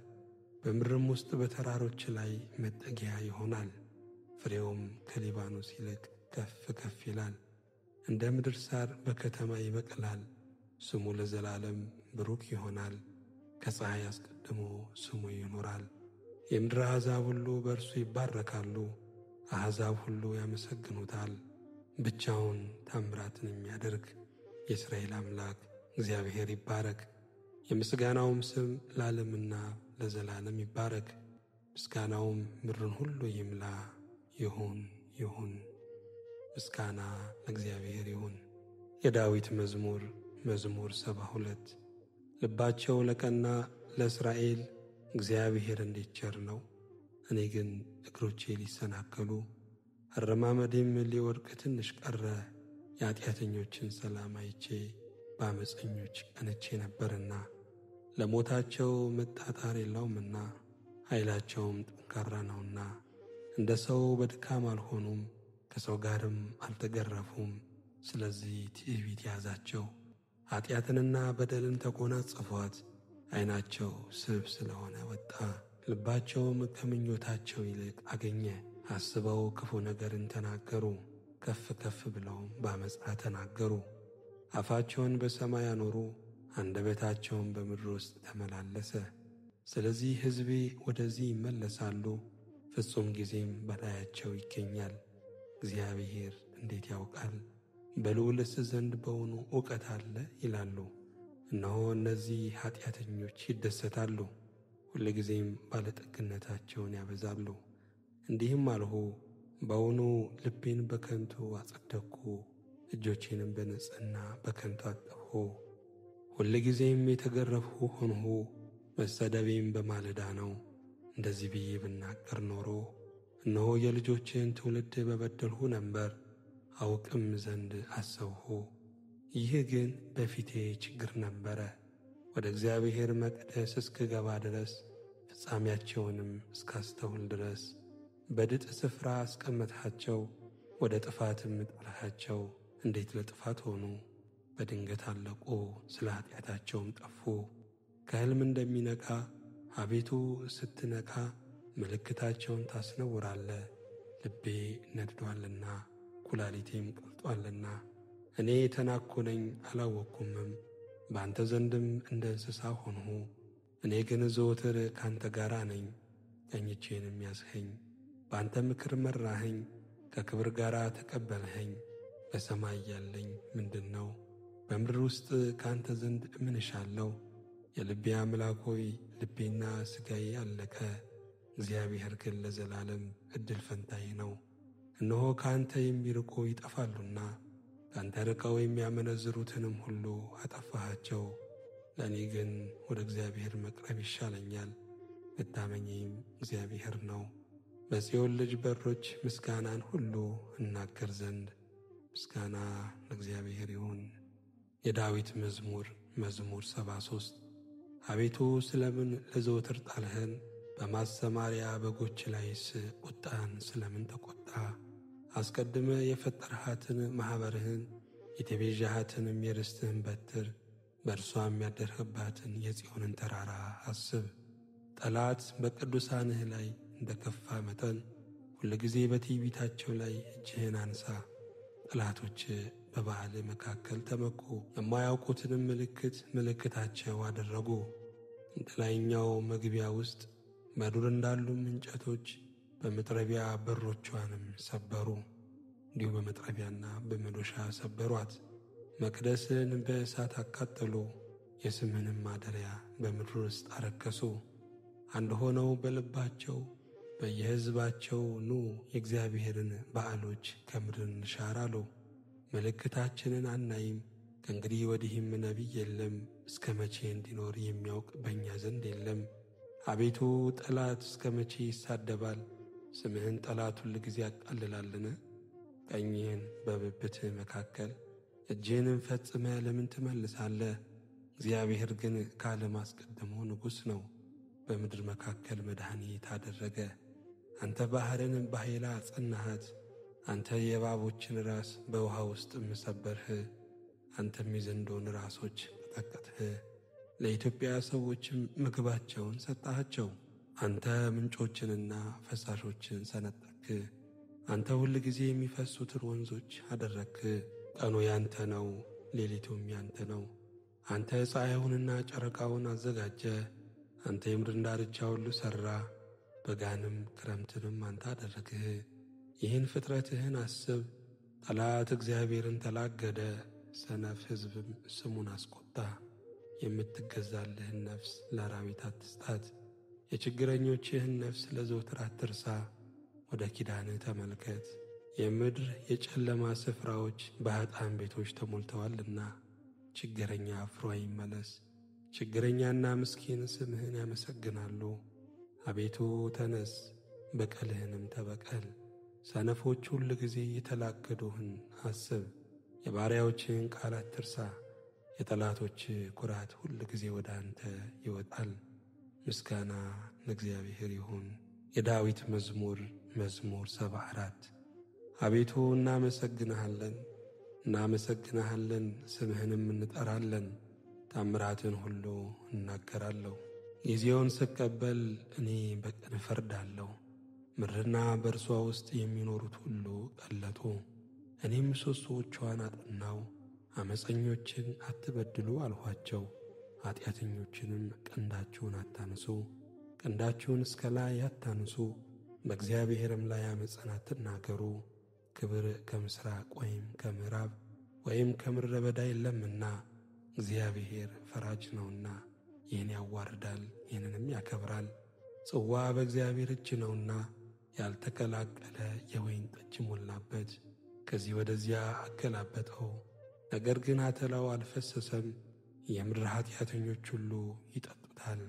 በምድርም ውስጥ በተራሮች ላይ መጠጊያ ይሆናል። ፍሬውም ከሊባኖስ ይልቅ ከፍ ከፍ ይላል። እንደ ምድር ሣር በከተማ ይበቅላል። ስሙ ለዘላለም ብሩክ ይሆናል። ከፀሐይ አስቀድሞ ስሙ ይኖራል። የምድር አሕዛብ ሁሉ በእርሱ ይባረካሉ። አሕዛብ ሁሉ ያመሰግኑታል። ብቻውን ታምራትን የሚያደርግ የእስራኤል አምላክ እግዚአብሔር ይባረክ። የምስጋናውም ስም ለዓለምና ለዘላለም ይባረክ። ምስጋናውም ምድርን ሁሉ ይምላ። ይሁን ይሁን። ምስጋና ለእግዚአብሔር ይሁን። የዳዊት መዝሙር 72 ልባቸው ለቀና ለእስራኤል እግዚአብሔር እንዴት ቸር ነው። እኔ ግን እግሮቼ ሊሰናከሉ አረማመዴም ሊወድቅ ትንሽ ቀረ። የኀጢአተኞችን ሰላም አይቼ በዓመፀኞች ቀንቼ ነበርና። ለሞታቸው መጣጣር የለውምና ኃይላቸውም ጠንካራ ነውና። እንደ ሰው በድካም አልሆኑም፣ ከሰው ጋርም አልተገረፉም። ስለዚህ ትዕቢት ያዛቸው፣ ኀጢአትንና በደልን ተጎናጸፏት። ዐይናቸው ስብ ስለሆነ ወጣ፣ ልባቸውም ከምኞታቸው ይልቅ አገኘ። አስበው ክፉ ነገርን ተናገሩ፣ ከፍ ከፍ ብለውም በዓመፃ ተናገሩ። አፋቸውን በሰማይ አኖሩ፣ አንደበታቸውን በምድር ውስጥ ተመላለሰ። ስለዚህ ሕዝቤ ወደዚህ ይመለሳሉ፣ ፍጹም ጊዜም በላያቸው ይገኛል። እግዚአብሔር እንዴት ያውቃል? በልዑልስ ዘንድ በውኑ ዕውቀት አለ ይላሉ። እነሆ እነዚህ ኀጢአተኞች ይደሰታሉ፣ ሁልጊዜም ባለጠግነታቸውን ያበዛሉ። እንዲህም አልሁ፣ በውኑ ልቤን በከንቱ አጸደቅሁ፣ እጆቼንም በንጽሕና በከንቱ አጠብሁ። ሁልጊዜም የተገረፍሁ ሆንሁ፣ መሰደቤም በማለዳ ነው። እንደዚህ ብዬ ብናገር ኖሮ እነሆ የልጆችን ትውልድ በበደልሁ ነበር፣ አውቅም ዘንድ አሰብሁ። ይህ ግን በፊቴ ችግር ነበረ፣ ወደ እግዚአብሔር መቅደስ እስክገባ ድረስ ፍጻሜያቸውንም እስካስተውል ድረስ በድጥ ስፍራ አስቀመጥሃቸው፣ ወደ ጥፋትም ጣልሃቸው። እንዴት ለጥፋት ሆኑ! በድንገት አለቁ፣ ስለ ኃጢአታቸውም ጠፉ። ከሕልም እንደሚነቃ አቤቱ ስትነቃ ምልክታቸውን ታስነውራለ። ልቤ ነድዶአልና ኩላሊቴም ቀልጦአልና እኔ የተናቅሁ ነኝ አላወቅሁምም፣ በአንተ ዘንድም እንደ እንስሳ ሆንሁ። እኔ ግን ዘወትር ካንተ ጋር ነኝ፣ ቀኝ እጄንም ያዝኸኝ። በአንተ ምክር መራኸኝ፣ ከክብር ጋር ተቀበልኸኝ። በሰማይ ያለኝ ምንድን ነው? በምድር ውስጥ ካንተ ዘንድ ምን እሻለሁ? የልቤ አምላክ ሆይ ልቤና ሥጋዬ አለቀ። እግዚአብሔር ግን ለዘላለም ዕድል ፈንታዬ ነው። እነሆ ከአንተ የሚርቁ ይጠፋሉና ከአንተ ርቀው የሚያመነዝሩትንም ሁሉ አጠፋሃቸው። ለእኔ ግን ወደ እግዚአብሔር መቅረብ ይሻለኛል፣ መታመኛዬም እግዚአብሔር ነው። በጽዮን ልጅ በሮች ምስጋናን ሁሉ እናገር ዘንድ ምስጋና ለእግዚአብሔር ይሁን። የዳዊት መዝሙር መዝሙር 73 አቤቱ ስለምን ለዘወትር ጣልኸን? በማሰማሪያ በጎች ላይስ ቁጣን ስለምን ተቈጣ? አስቀድመ የፈጠርሃትን ማኅበርህን የተቤዣሃትንም የርስትህን በትር በእርሷም ያደርህባትን የጽዮንን ተራራ አስብ። ጠላት በቅዱሳንህ ላይ እንደ ከፋ መጠን ሁልጊዜ በትዕቢታቸው ላይ እጅህን አንሣ። ጠላቶች በበዓል መካከል ተመኩ፣ የማያውቁትንም ምልክት ምልክታቸው አደረጉ። እንደ ላይኛው መግቢያ ውስጥ በዱር እንዳሉም እንጨቶች በመጥረቢያ በሮቿንም ሰበሩ። እንዲሁ በመጥረቢያና በመዶሻ ሰበሯት። መቅደስን በእሳት አቃጠሉ፣ የስምህንም ማደሪያ በምድር ውስጥ አረከሱ። አንድ ሆነው በልባቸው በየሕዝባቸው ኑ የእግዚአብሔርን በዓሎች ከምድር እንሻር አሉ። ምልክታችንን አናይም፣ ከእንግዲህ ወዲህም ነቢይ የለም። እስከ መቼ እንዲኖር የሚያውቅ በእኛ ዘንድ የለም። አቤቱ ጠላት እስከ መቼ ይሳደባል? ስምህን ጠላት ሁል ጊዜ ያቃልላልን? ቀኝህን በብብትህ መካከል እጅህንም ፈጽመህ ለምን ትመልሳለህ? እግዚአብሔር ግን ከዓለም አስቀድሞ ንጉሥ ነው፣ በምድር መካከል መድኃኒት አደረገ። አንተ ባሕርን በኃይል አጸናሃት፣ አንተ የእባቦችን ራስ በውኃ ውስጥም ሰበርህ። አንተም የዘንዶን ራሶች ቀጠቀጥህ፣ ለኢትዮጵያ ሰዎችም ምግባቸውን ሰጣቸው። አንተ ምንጮችንና ፈሳሾችን ሰነጠቅህ፣ አንተ ሁል ጊዜ የሚፈሱትን ወንዞች አደረግህ። ቀኑ ያንተ ነው፣ ሌሊቱም ያንተ ነው። አንተ ፀሐዩንና ጨረቃውን አዘጋጀ። አንተ የምድርን ዳርቻ ሁሉ ሠራ፣ በጋንም ክረምትንም አንተ አደረግህ። ይህን ፍጥረትህን አስብ። ጠላት እግዚአብሔርን ተላገደ፣ ሰነፍ ሕዝብም ስሙን አስቈጣ። የምትገዛልህን ነፍስ ለአራዊት አትስጣት፣ የችግረኞችህን ነፍስ ለዘወትር አትርሳ። ወደ ኪዳንህ ተመልከት፣ የምድር የጨለማ ስፍራዎች በኃጥአን ቤቶች ተሞልተዋልና። ችግረኛ አፍሮ አይመለስ፣ ችግረኛና ምስኪን ስምህን ያመሰግናሉ። አቤቱ ተነስ፣ በቀልህንም ተበቀል። ሰነፎች ሁል ጊዜ የተላገዱህን አስብ፣ የባሪያዎችህን ቃል አትርሳ። የጠላቶች ኩራት ሁል ጊዜ ወደ አንተ ይወጣል። ምስጋና ለእግዚአብሔር ይሁን። የዳዊት መዝሙር መዝሙር 74 አቤቱ እናመሰግንሃለን፣ እናመሰግንሃለን፣ ስምህንም እንጠራለን። ታምራትን ሁሉ እናገራለሁ። ጊዜውን ስቀበል እኔ በቅን እፈርዳለሁ። ምድርና በእርሷ ውስጥ የሚኖሩት ሁሉ ቀለጡ። እኔም ምሰሶዎቿን አጠናው። ዓመፀኞችን አትበድሉ አልኋቸው፣ ኃጢአተኞችንም ቀንዳችሁን አታንሱ፣ ቀንዳችሁን እስከ ላይ አታንሱ፣ በእግዚአብሔርም ላይ ዓመፅን አትናገሩ። ክብር ከምሥራቅ ወይም ከምዕራብ ወይም ከምድረ በዳ የለምና፣ እግዚአብሔር ፈራጅ ነውና ይህን ያዋርዳል፣ ይህንንም ያከብራል። ጽዋ በእግዚአብሔር እጅ ነውና ያልተቀላቀለ የወይን ጠጅ ሞላበት። ከዚህ ወደዚያ አገላበጠው፣ ነገር ግን አተላው አልፈሰሰም። የምድር ኃጢአተኞች ሁሉ ይጠጡታል።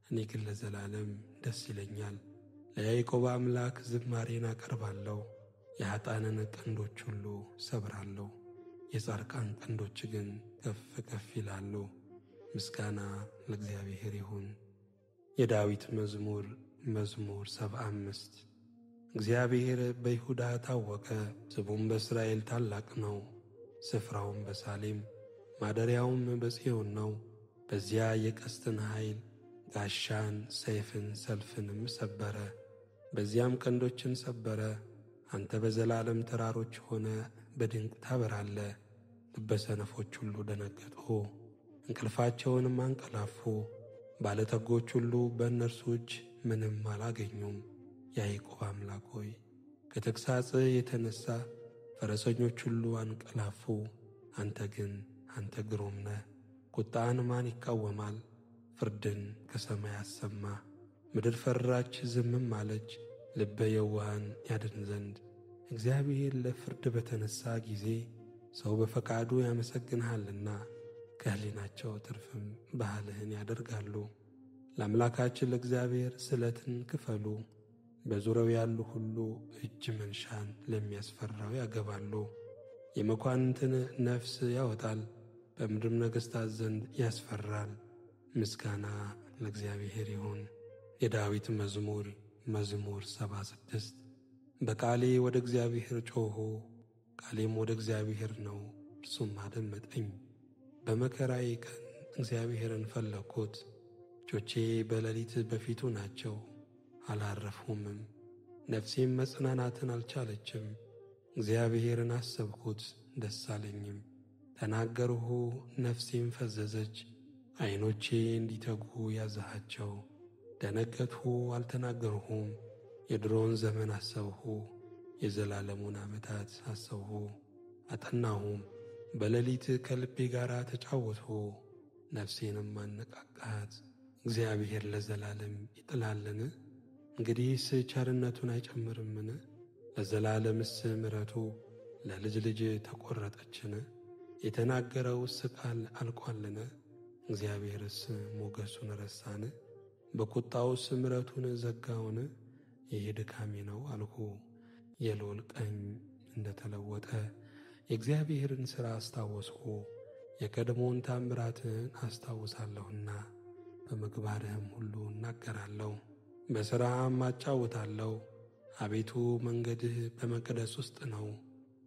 እኔ ግን ለዘላለም ደስ ይለኛል። ለያዕቆብ አምላክ ዝማሬን አቀርባለሁ። የኃጥአንን ቀንዶች ሁሉ ሰብራለሁ፣ የጻድቃን ቀንዶች ግን ከፍ ከፍ ይላሉ። ምስጋና ለእግዚአብሔር ይሁን። የዳዊት መዝሙር መዝሙር 75 እግዚአብሔር በይሁዳ ታወቀ፣ ስሙም በእስራኤል ታላቅ ነው። ስፍራውም በሳሌም ማደሪያውም በጽዮን ነው። በዚያ የቀስትን ኃይል ጋሻን፣ ሰይፍን፣ ሰልፍንም ሰበረ። በዚያም ቀንዶችን ሰበረ። አንተ በዘላለም ተራሮች ሆነ በድንቅ ታበራለ። ልበሰነፎች ሁሉ ደነገጡ፣ እንቅልፋቸውንም አንቀላፉ። ባለጠጎች ሁሉ በእነርሱ እጅ ምንም አላገኙም። የያዕቆብ አምላክ ሆይ ከተግሣጽህ የተነሣ ፈረሰኞች ሁሉ አንቀላፉ። አንተ ግን አንተ ግሩም ነህ። ቁጣን ማን ይቃወማል? ፍርድን ከሰማይ አሰማ። ምድር ፈራች ዝምም አለች፣ ልበ የዋሃን ያድን ዘንድ። እግዚአብሔር ለፍርድ በተነሣ ጊዜ ሰው በፈቃዱ ያመሰግንሃልና፣ ከሕሊናቸው ትርፍም ባህልህን ያደርጋሉ። ለአምላካችን ለእግዚአብሔር ስለትን ክፈሉ። በዙሪያው ያሉ ሁሉ እጅ መንሻን ለሚያስፈራው ያገባሉ። የመኳንንትን ነፍስ ያወጣል፣ በምድርም ነገሥታት ዘንድ ያስፈራል። ምስጋና ለእግዚአብሔር ይሁን። የዳዊት መዝሙር መዝሙር 76 በቃሌ ወደ እግዚአብሔር ጮኹ፣ ቃሌም ወደ እግዚአብሔር ነው፣ እርሱም አደመጠኝ። በመከራዬ ቀን እግዚአብሔርን ፈለግሁት። እጆቼ በሌሊት በፊቱ ናቸው፣ አላረፉምም። ነፍሴም መጽናናትን አልቻለችም። እግዚአብሔርን አሰብሁት፣ ደስ አለኝም። ተናገርሁ፣ ነፍሴም ፈዘዘች። ዐይኖቼ እንዲተጉ ያዝሃቸው። ደነገጥሁ፣ አልተናገርሁም። የድሮውን ዘመን አሰብሁ፣ የዘላለሙን ዓመታት አሰብሁ። አጠናሁም፣ በሌሊት ከልቤ ጋር ተጫወትሁ። ነፍሴንም አነቃቃሃት። እግዚአብሔር ለዘላለም ይጥላልን? እንግዲህስ ቸርነቱን አይጨምርምን? ለዘላለምስ ምሕረቱ ለልጅ ልጅ ተቈረጠችን? የተናገረውስ ቃል አልቋልን? እግዚአብሔርስ ሞገሱን ረሳን? በቁጣውስ ምሕረቱን ዘጋውን? ይህ ድካሜ ነው አልሁ። የልዑል ቀኝ እንደ ተለወጠ የእግዚአብሔርን ሥራ አስታወስሁ። የቀድሞውን ታምራትህን አስታውሳለሁና በምግባርህም ሁሉ እናገራለሁ፣ በሥራህም አጫውታለሁ። አቤቱ መንገድህ በመቅደስ ውስጥ ነው።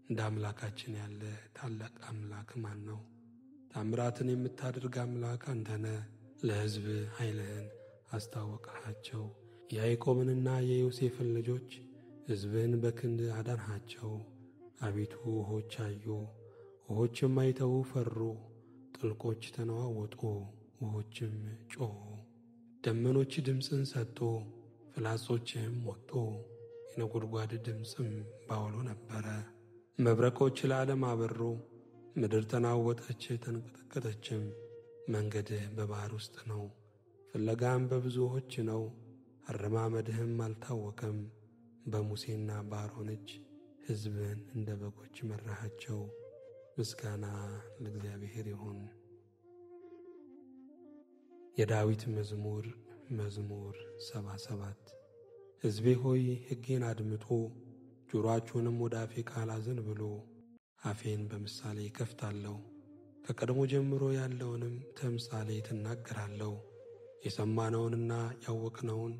እንደ አምላካችን ያለ ታላቅ አምላክ ማን ነው? ታምራትን የምታደርግ አምላክ አንተ ነህ። ለሕዝብ ኃይልህን አስታወቅሃቸው። የያዕቆብንና የዮሴፍን ልጆች ሕዝብህን በክንድ አዳንሃቸው። አቤቱ ውኆች አዩ፣ ውኆችም አይተው ፈሩ። ጥልቆች ተነዋወጡ፣ ውኆችም ጮኹ። ደመኖች ድምፅን ሰጡ፣ ፍላጾችህም ወጡ። የነጎድጓድ ድምፅም ባውሎ ነበረ። መብረቆች ለዓለም አበሩ። ምድር ተናወጠች ተንቀጠቀጠችም። መንገድህ በባሕር ውስጥ ነው፣ ፍለጋም በብዙ ውኆች ነው። አረማመድህም አልታወቀም። በሙሴና በአሮን እጅ ሕዝብህን እንደ በጎች መራሃቸው። ምስጋና ለእግዚአብሔር ይሁን። የዳዊት መዝሙር መዝሙር 77 ሕዝቤ ሆይ ሕጌን አድምጡ፣ ጆሮአችሁንም ወደ አፌ ቃል አዘንብሉ። አፌን በምሳሌ እከፍታለሁ፣ ከቀድሞ ጀምሮ ያለውንም ተምሳሌት እናገራለሁ። የሰማነውንና ያወቅነውን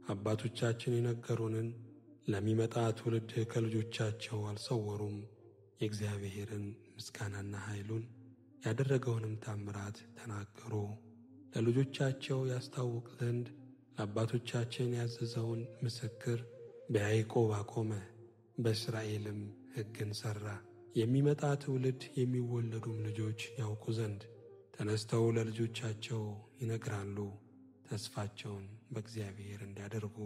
አባቶቻችን የነገሩንን ለሚመጣ ትውልድ ከልጆቻቸው አልሰወሩም። የእግዚአብሔርን ምስጋናና ኃይሉን ያደረገውንም ታምራት ተናገሩ። ለልጆቻቸው ያስታውቅ ዘንድ ለአባቶቻችን ያዘዘውን ምስክር በያዕቆብ አቆመ፣ በእስራኤልም ሕግን ሠራ። የሚመጣ ትውልድ የሚወለዱም ልጆች ያውቁ ዘንድ ተነስተው ለልጆቻቸው ይነግራሉ፣ ተስፋቸውን በእግዚአብሔር እንዲያደርጉ፣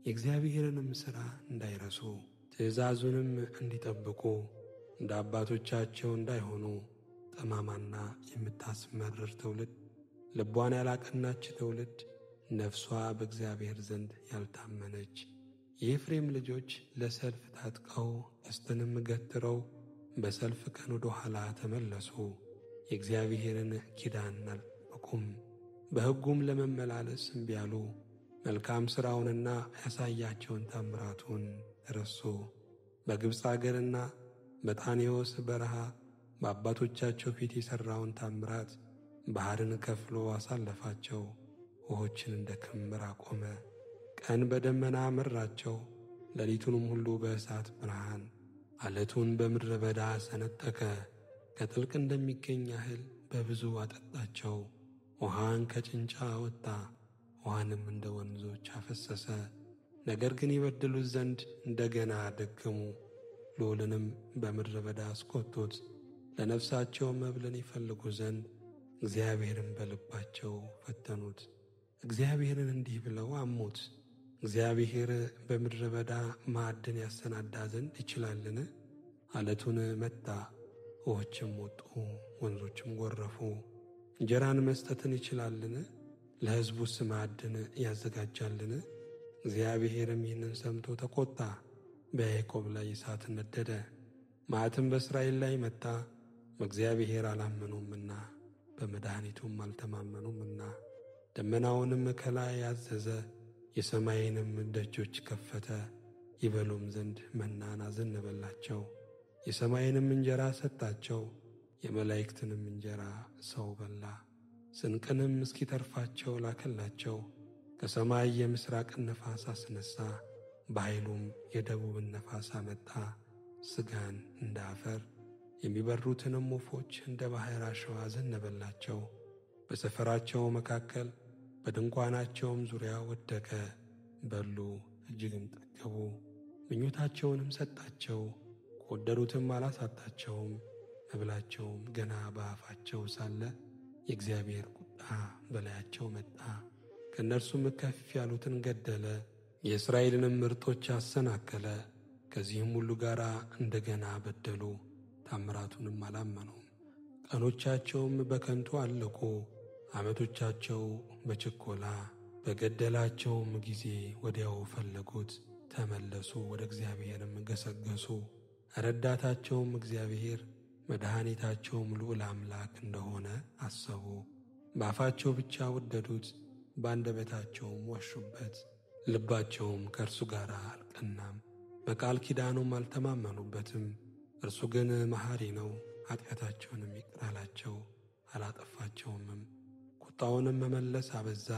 የእግዚአብሔርንም ሥራ እንዳይረሱ፣ ትእዛዙንም እንዲጠብቁ፣ እንደ አባቶቻቸው እንዳይሆኑ። ጠማማና የምታስመርር ትውልድ፣ ልቧን ያላቀናች ትውልድ፣ ነፍሷ በእግዚአብሔር ዘንድ ያልታመነች። የኤፍሬም ልጆች ለሰልፍ ታጥቀው ቀስትንም ገትረው በሰልፍ ቀን ወደ ኋላ ተመለሱ። የእግዚአብሔርን ኪዳን አልጠበቁም፣ በሕጉም ለመመላለስ እምቢ አሉ። መልካም ሥራውንና ያሳያቸውን ታምራቱን ረሱ። በግብፅ አገርና በጣኔዎስ በረሃ በአባቶቻቸው ፊት የሠራውን ታምራት ባሕርን ከፍሎ አሳለፋቸው። ውኆችን እንደ ክምር አቆመ። ቀን በደመና መራቸው፣ ሌሊቱንም ሁሉ በእሳት ብርሃን። ዓለቱን በምድረ በዳ ሰነጠቀ፣ ከጥልቅ እንደሚገኝ ያህል በብዙ አጠጣቸው። ውሃን ከጭንጫ አወጣ፣ ውሃንም እንደ ወንዞች አፈሰሰ። ነገር ግን ይበድሉት ዘንድ እንደገና ደገሙ፣ ልዑልንም በምድረ በዳ አስቈጡት። ለነፍሳቸው መብልን ይፈልጉ ዘንድ እግዚአብሔርን በልባቸው ፈተኑት። እግዚአብሔርን እንዲህ ብለው አሙት፣ እግዚአብሔር በምድረ በዳ ማዕድን ያሰናዳ ዘንድ ይችላልን? ዓለቱን መታ፣ ውኆችም ወጡ፣ ወንዞችም ጐረፉ። እንጀራን መስጠትን ይችላልን? ለሕዝቡስ ማዕድን ያዘጋጃልን? እግዚአብሔርም ይህንን ሰምቶ ተቈጣ፣ በያዕቆብ ላይ እሳት ነደደ። መዓትም በእስራኤል ላይ መጣ፣ በእግዚአብሔር አላመኑምና በመድኃኒቱም አልተማመኑምና። ደመናውንም ከላይ አዘዘ፣ የሰማይንም ደጆች ከፈተ፣ ይበሉም ዘንድ መናን አዘነበላቸው። የሰማይንም እንጀራ ሰጣቸው፣ የመላእክትንም እንጀራ ሰው በላ። ስንቅንም እስኪተርፋቸው ላከላቸው። ከሰማይ የምሥራቅን ነፋስ አስነሣ፣ በኃይሉም የደቡብን ነፋስ አመጣ። ሥጋን እንደ አፈር የሚበሩትንም ወፎች እንደ ባሕር አሸዋ ዘነበላቸው። በሰፈራቸው መካከል በድንኳናቸውም ዙሪያ ወደቀ። በሉ እጅግም ጠገቡ፣ ምኞታቸውንም ሰጣቸው። ከወደዱትም አላሳጣቸውም። መብላቸውም ገና በአፋቸው ሳለ የእግዚአብሔር ቁጣ በላያቸው መጣ። ከእነርሱም ከፍ ያሉትን ገደለ፣ የእስራኤልንም ምርጦች አሰናከለ። ከዚህም ሁሉ ጋር እንደገና በደሉ፣ ታምራቱንም አላመኑም። ቀኖቻቸውም በከንቱ አለቁ፣ ዓመቶቻቸው በችኰላ። በገደላቸውም ጊዜ ወዲያው ፈለጉት፣ ተመለሱ፣ ወደ እግዚአብሔርም ገሰገሱ። ረዳታቸውም እግዚአብሔር መድኃኒታቸውም ልዑል አምላክ እንደሆነ አሰቡ። በአፋቸው ብቻ ወደዱት፣ በአንደበታቸውም ዋሹበት። ልባቸውም ከእርሱ ጋር አልቀናም፣ በቃል ኪዳኑም አልተማመኑበትም። እርሱ ግን መሐሪ ነው፣ ኃጢአታቸውንም ይቅር አላቸው፣ አላጠፋቸውምም። ቁጣውንም መመለስ አበዛ፣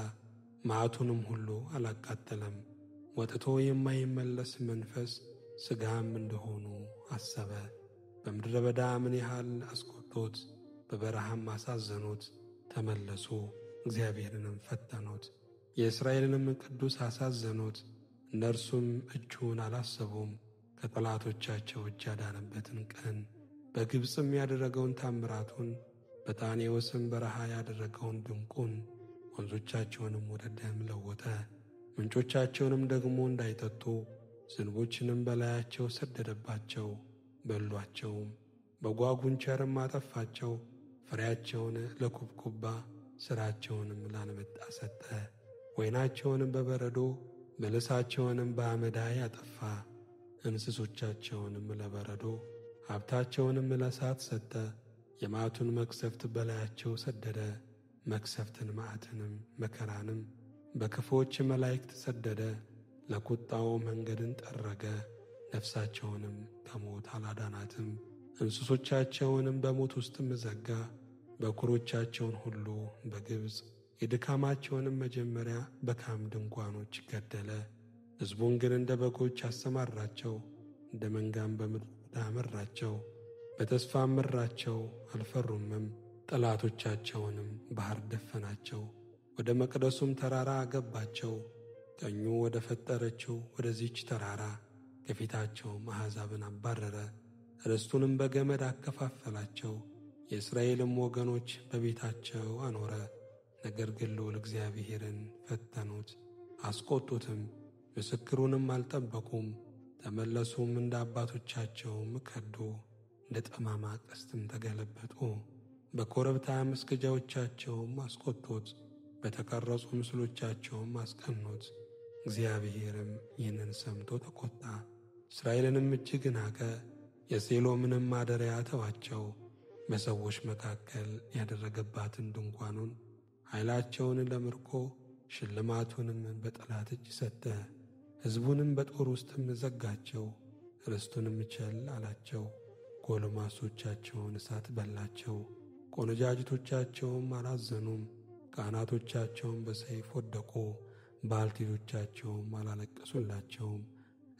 መዓቱንም ሁሉ አላቃጠለም። ወጥቶ የማይመለስ መንፈስ ሥጋም እንደሆኑ አሰበ። በምድረ በዳ ምን ያህል አስቈጡት፣ በበረሃም አሳዘኑት። ተመለሱ፣ እግዚአብሔርንም ፈተኑት፣ የእስራኤልንም ቅዱስ አሳዘኑት። እነርሱም እጁን አላሰቡም፣ ከጠላቶቻቸው እጅ ያዳነበትን ቀን፣ በግብፅም ያደረገውን ታምራቱን፣ በጣኔዎስም በረሃ ያደረገውን ድንቁን። ወንዞቻቸውንም ወደ ደም ለወጠ፣ ምንጮቻቸውንም ደግሞ እንዳይጠጡ ዝንቦችንም በላያቸው ሰደደባቸው። በሏቸውም፣ በጓጉንቸርም አጠፋቸው። ፍሬያቸውን ለኩብኩባ ሥራቸውንም ላንበጣ ሰጠ። ወይናቸውንም በበረዶ በለሳቸውንም በአመዳይ አጠፋ። እንስሶቻቸውንም ለበረዶ ሀብታቸውንም ለእሳት ሰጠ። የመዓቱን መቅሰፍት በላያቸው ሰደደ። መቅሰፍትን፣ መዓትንም፣ መከራንም በክፉዎች መላእክት ሰደደ። ለቁጣው መንገድን ጠረገ፣ ነፍሳቸውንም ከሞት አላዳናትም። እንስሶቻቸውንም በሞት ውስጥም ዘጋ። በኵሮቻቸውን ሁሉ በግብፅ የድካማቸውንም መጀመሪያ በካም ድንኳኖች ገደለ። ሕዝቡን ግን እንደ በጎች አሰማራቸው፣ እንደ መንጋም በምድረ በዳ መራቸው። በተስፋም መራቸው፣ አልፈሩምም። ጠላቶቻቸውንም ባሕር ደፈናቸው፣ ወደ መቅደሱም ተራራ አገባቸው። ቀኙ ወደ ፈጠረችው ወደዚች ተራራ ከፊታቸውም አሕዛብን አባረረ። ርስቱንም በገመድ አከፋፈላቸው፣ የእስራኤልም ወገኖች በቤታቸው አኖረ። ነገር ግን ልዑል እግዚአብሔርን ፈተኑት፣ አስቈጡትም፣ ምስክሩንም አልጠበቁም። ተመለሱም፣ እንደ አባቶቻቸውም ከዱ፣ እንደ ጠማማ ቀስትም ተገለበጡ። በኮረብታ መስገጃዎቻቸውም አስቈጡት፣ በተቀረጹ ምስሎቻቸውም አስቀኑት። እግዚአብሔርም ይህንን ሰምቶ ተቈጣ፣ እስራኤልንም እጅግ ናቀ። የሴሎምንም ማደሪያ ተዋቸው፣ በሰዎች መካከል ያደረገባትን ድንኳኑን፣ ኃይላቸውን ለምርኮ ሽልማቱንም በጠላት እጅ ሰጠ። ሕዝቡንም በጦር ውስጥም ዘጋቸው፣ ርስቱንም ቸል አላቸው። ጎልማሶቻቸውን እሳት በላቸው፣ ቆነጃጅቶቻቸውም አላዘኑም። ካህናቶቻቸውም በሰይፍ ወደቁ፣ ባልቴቶቻቸውም አላለቀሱላቸውም።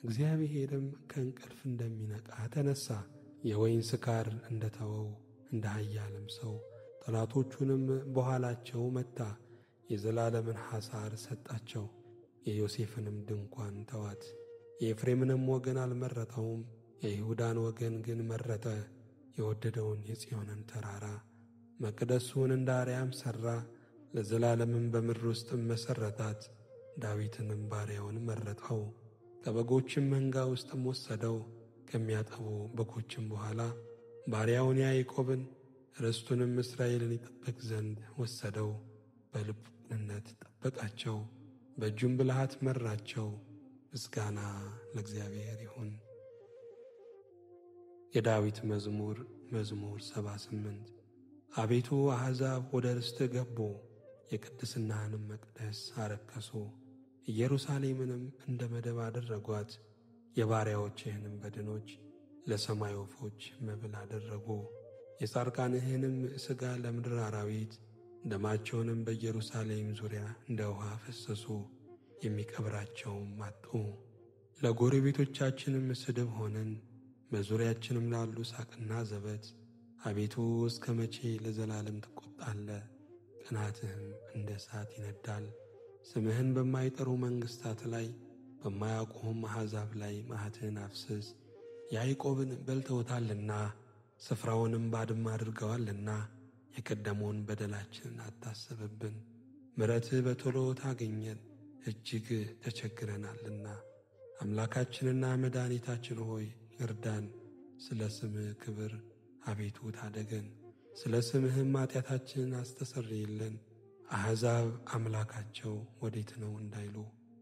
እግዚአብሔርም ከእንቅልፍ እንደሚነቃ ተነሣ፣ የወይን ስካር እንደተወው እንደ ኃያልም ሰው ጠላቶቹንም በኋላቸው መታ። የዘላለምን ሐሣር ሰጣቸው፣ የዮሴፍንም ድንኳን ተዋት። የኤፍሬምንም ወገን አልመረጠውም፣ የይሁዳን ወገን ግን መረጠ። የወደደውን የጽዮንን ተራራ መቅደሱን እንደ አርያም ሠራ፣ ለዘላለምም በምድር ውስጥም መሠረታት። ዳዊትንም ባሪያውን መረጠው፣ ከበጎችም መንጋ ውስጥም ወሰደው። ከሚያጠቡ በጎችም በኋላ ባሪያውን ያዕቆብን ርስቱንም እስራኤልን ይጠብቅ ዘንድ ወሰደው። በልቡ ቅንነት ጠበቃቸው፣ በእጁም ብልሃት መራቸው። ምስጋና ለእግዚአብሔር ይሁን። የዳዊት መዝሙር መዝሙር 78 አቤቱ አሕዛብ ወደ ርስትህ ገቡ፣ የቅድስናህንም መቅደስ አረከሱ። ኢየሩሳሌምንም እንደ መደብ አደረጓት፣ የባሪያዎችህንም በድኖች ለሰማይ ወፎች መብል አደረጉ። የጻድቃንህንም ሥጋ ለምድር አራዊት፣ ደማቸውንም በኢየሩሳሌም ዙሪያ እንደ ውኃ ፈሰሱ፣ የሚቀብራቸውም አጡ። ለጎረቤቶቻችንም ስድብ ሆንን፣ በዙሪያችንም ላሉ ሳቅና ዘበት። አቤቱ እስከ መቼ ለዘላለም ትቈጣለህ? ቅንዓትህም እንደ እሳት ይነዳል። ስምህን በማይጠሩ መንግሥታት ላይ በማያውቁህም አሕዛብ ላይ መዓትህን አፍስስ። ያዕቆብን በልተውታልና ስፍራውንም ባድማ አድርገዋልና የቀደመውን በደላችንን አታስብብን። ምሕረትህ በቶሎ ታገኘን፣ እጅግ ተቸግረናልና። አምላካችንና መድኃኒታችን ሆይ እርዳን። ስለ ስምህ ክብር አቤቱ ታደገን፣ ስለ ስምህም ኃጢአታችንን አስተሰርይልን። አሕዛብ አምላካቸው ወዴት ነው እንዳይሉ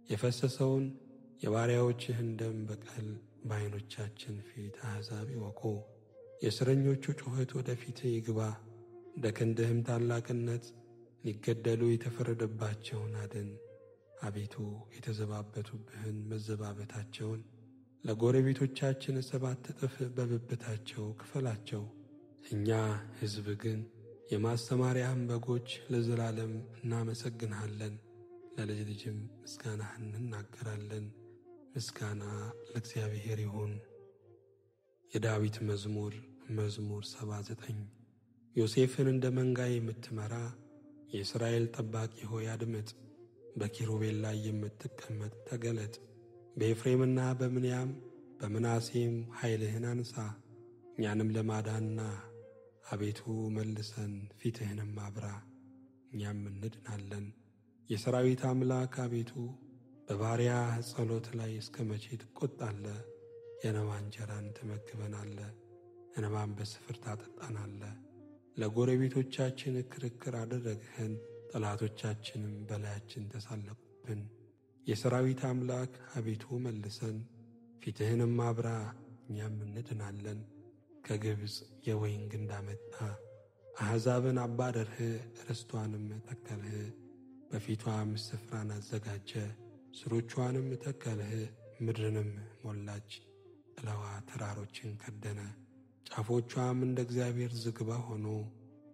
የፈሰሰውን የባሪያዎችህን ደም በቀል በዓይኖቻችን ፊት አሕዛብ ይወቁ። የእስረኞቹ ጩኸት ወደ ፊትህ ይግባ፣ እንደ ክንድህም ታላቅነት ሊገደሉ የተፈረደባቸውን አድን። አቤቱ የተዘባበቱብህን መዘባበታቸውን ለጎረቤቶቻችን 7 እጥፍ በብብታቸው ክፈላቸው። እኛ ሕዝብ ግን የማስተማሪያህም በጎች ለዘላለም እናመሰግንሃለን፣ ለልጅ ልጅም ምስጋናህን እንናገራለን። ምስጋና ለእግዚአብሔር ይሁን። የዳዊት መዝሙር መዝሙር 79 ዮሴፍን እንደ መንጋ የምትመራ የእስራኤል ጠባቂ ሆይ አድምጥ። በኪሩቤል ላይ የምትቀመጥ ተገለጥ። በኤፍሬምና በምንያም በምናሴም ኃይልህን አንሣ፣ እኛንም ለማዳንና አቤቱ መልሰን፣ ፊትህንም አብራ፣ እኛም እንድናለን። የሠራዊት አምላክ አቤቱ በባሪያህ ጸሎት ላይ እስከ መቼ ትቈጣለህ? የእንባ እንጀራን ትመግበናለህ፣ እንባን በስፍር ታጠጣናለህ። ለጎረቤቶቻችን ክርክር አደረግኸን፣ ጠላቶቻችንም በላያችን ተሳለቁብን። የሠራዊት አምላክ አቤቱ መልሰን፣ ፊትህንም አብራ፣ እኛም እንድናለን። ከግብፅ የወይን ግንድ አመጣህ፣ አሕዛብን አባረርህ፣ ርስቷንም ተከልህ። በፊቷም ስፍራን አዘጋጀ፣ ሥሮቿንም ተከልህ። ምድርንም ሞላች፣ ጥላዋ ተራሮችን ከደነ። ጫፎቿም እንደ እግዚአብሔር ዝግባ ሆኑ፣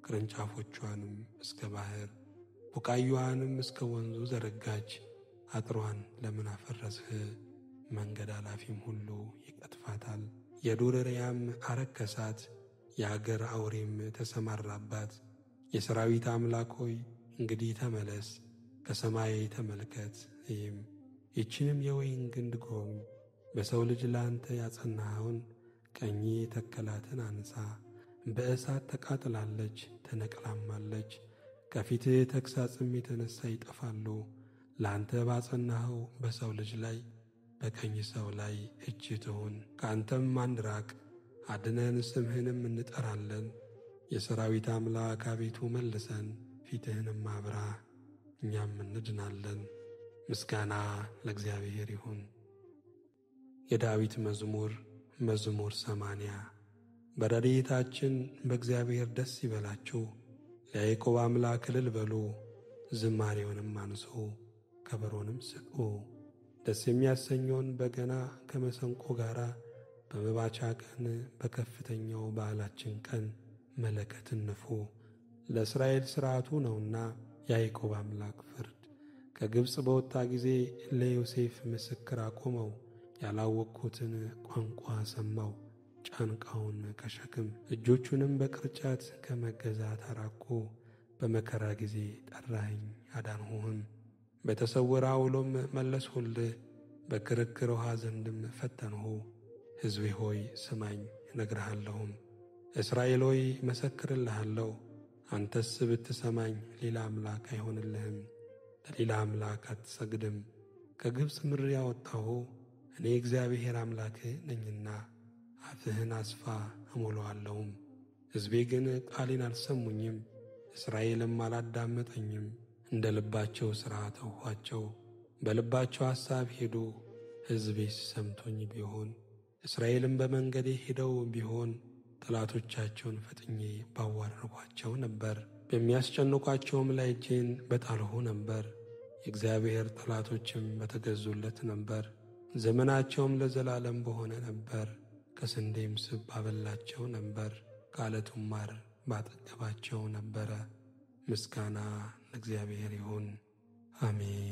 ቅርንጫፎቿንም እስከ ባሕር፣ ቡቃያዋንም እስከ ወንዙ ዘረጋች። አጥሯን ለምን አፈረስህ? መንገድ አላፊም ሁሉ ይቀጥፋታል። የዱር እሪያም አረከሳት፣ የአገር አውሬም ተሰማራባት። የሠራዊት አምላክ ሆይ እንግዲህ ተመለስ፣ ከሰማይ ተመልከት እይም። ይችንም የወይን ግንድ ጎብኝ፣ በሰው ልጅ ላንተ ያጸናኸውን ቀኝ የተከላትን አንሳ። በእሳት ተቃጥላለች ተነቅላማለች፣ ከፊትህ ተግሣጽም የተነሣ ይጠፋሉ። ለአንተ ባጸናኸው በሰው ልጅ ላይ በቀኝ ሰው ላይ እጅ ትሁን። ከአንተም አንራቅ፣ አድነን፣ ስምህንም እንጠራለን። የሠራዊት አምላክ አቤቱ መልሰን፣ ፊትህንም አብራ፣ እኛም እንድናለን። ምስጋና ለእግዚአብሔር ይሁን። የዳዊት መዝሙር መዝሙር 80 በረድኤታችን በእግዚአብሔር ደስ ይበላችሁ፣ ለያዕቆብ አምላክ እልል በሉ። ዝማሬውንም አንሡ፣ ከበሮንም ስጡ። ደስ የሚያሰኘውን በገና ከመሰንቆ ጋር በመባቻ ቀን በከፍተኛው በዓላችን ቀን መለከትን ንፉ። ለእስራኤል ሥርዓቱ ነውና የያዕቆብ አምላክ ፍርድ። ከግብፅ በወጣ ጊዜ ለዮሴፍ ምስክር አቆመው። ያላወቅሁትን ቋንቋ ሰማው። ጫንቃውን ከሸክም እጆቹንም በቅርጫት ከመገዛት አራቅሁ። በመከራ ጊዜ ጠራኸኝ አዳንሁህም። በተሰወረ አውሎም መለስሁልህ። በክርክር ውኃ ዘንድም ፈተንሁ። ሕዝቤ ሆይ ስማኝ እነግርሃለሁም። እስራኤል ሆይ መሰክርልሃለሁ። አንተስ ብትሰማኝ ሌላ አምላክ አይሆንልህም። ለሌላ አምላክ አትሰግድም። ከግብፅ ምድር ያወጣሁ እኔ እግዚአብሔር አምላክህ ነኝና አፍህን አስፋ እሞላዋለሁም። ሕዝቤ ግን ቃሌን አልሰሙኝም፣ እስራኤልም አላዳመጠኝም። እንደ ልባቸው ሥራ ተውኋቸው፣ በልባቸው ሐሳብ ሄዱ። ሕዝቤስ ሰምቶኝ ቢሆን እስራኤልም በመንገዴ ሄደው ቢሆን ጠላቶቻቸውን ፈጥኜ ባዋረድኋቸው ነበር። በሚያስጨንቋቸውም ላይ እጄን በጣልሁ ነበር። የእግዚአብሔር ጠላቶችም በተገዙለት ነበር። ዘመናቸውም ለዘላለም በሆነ ነበር። ከስንዴም ስብ ባበላቸው ነበር፣ ከዓለቱም ማር ባጠገባቸው ነበረ። ምስጋና ለእግዚአብሔር ይሁን፣ አሜን።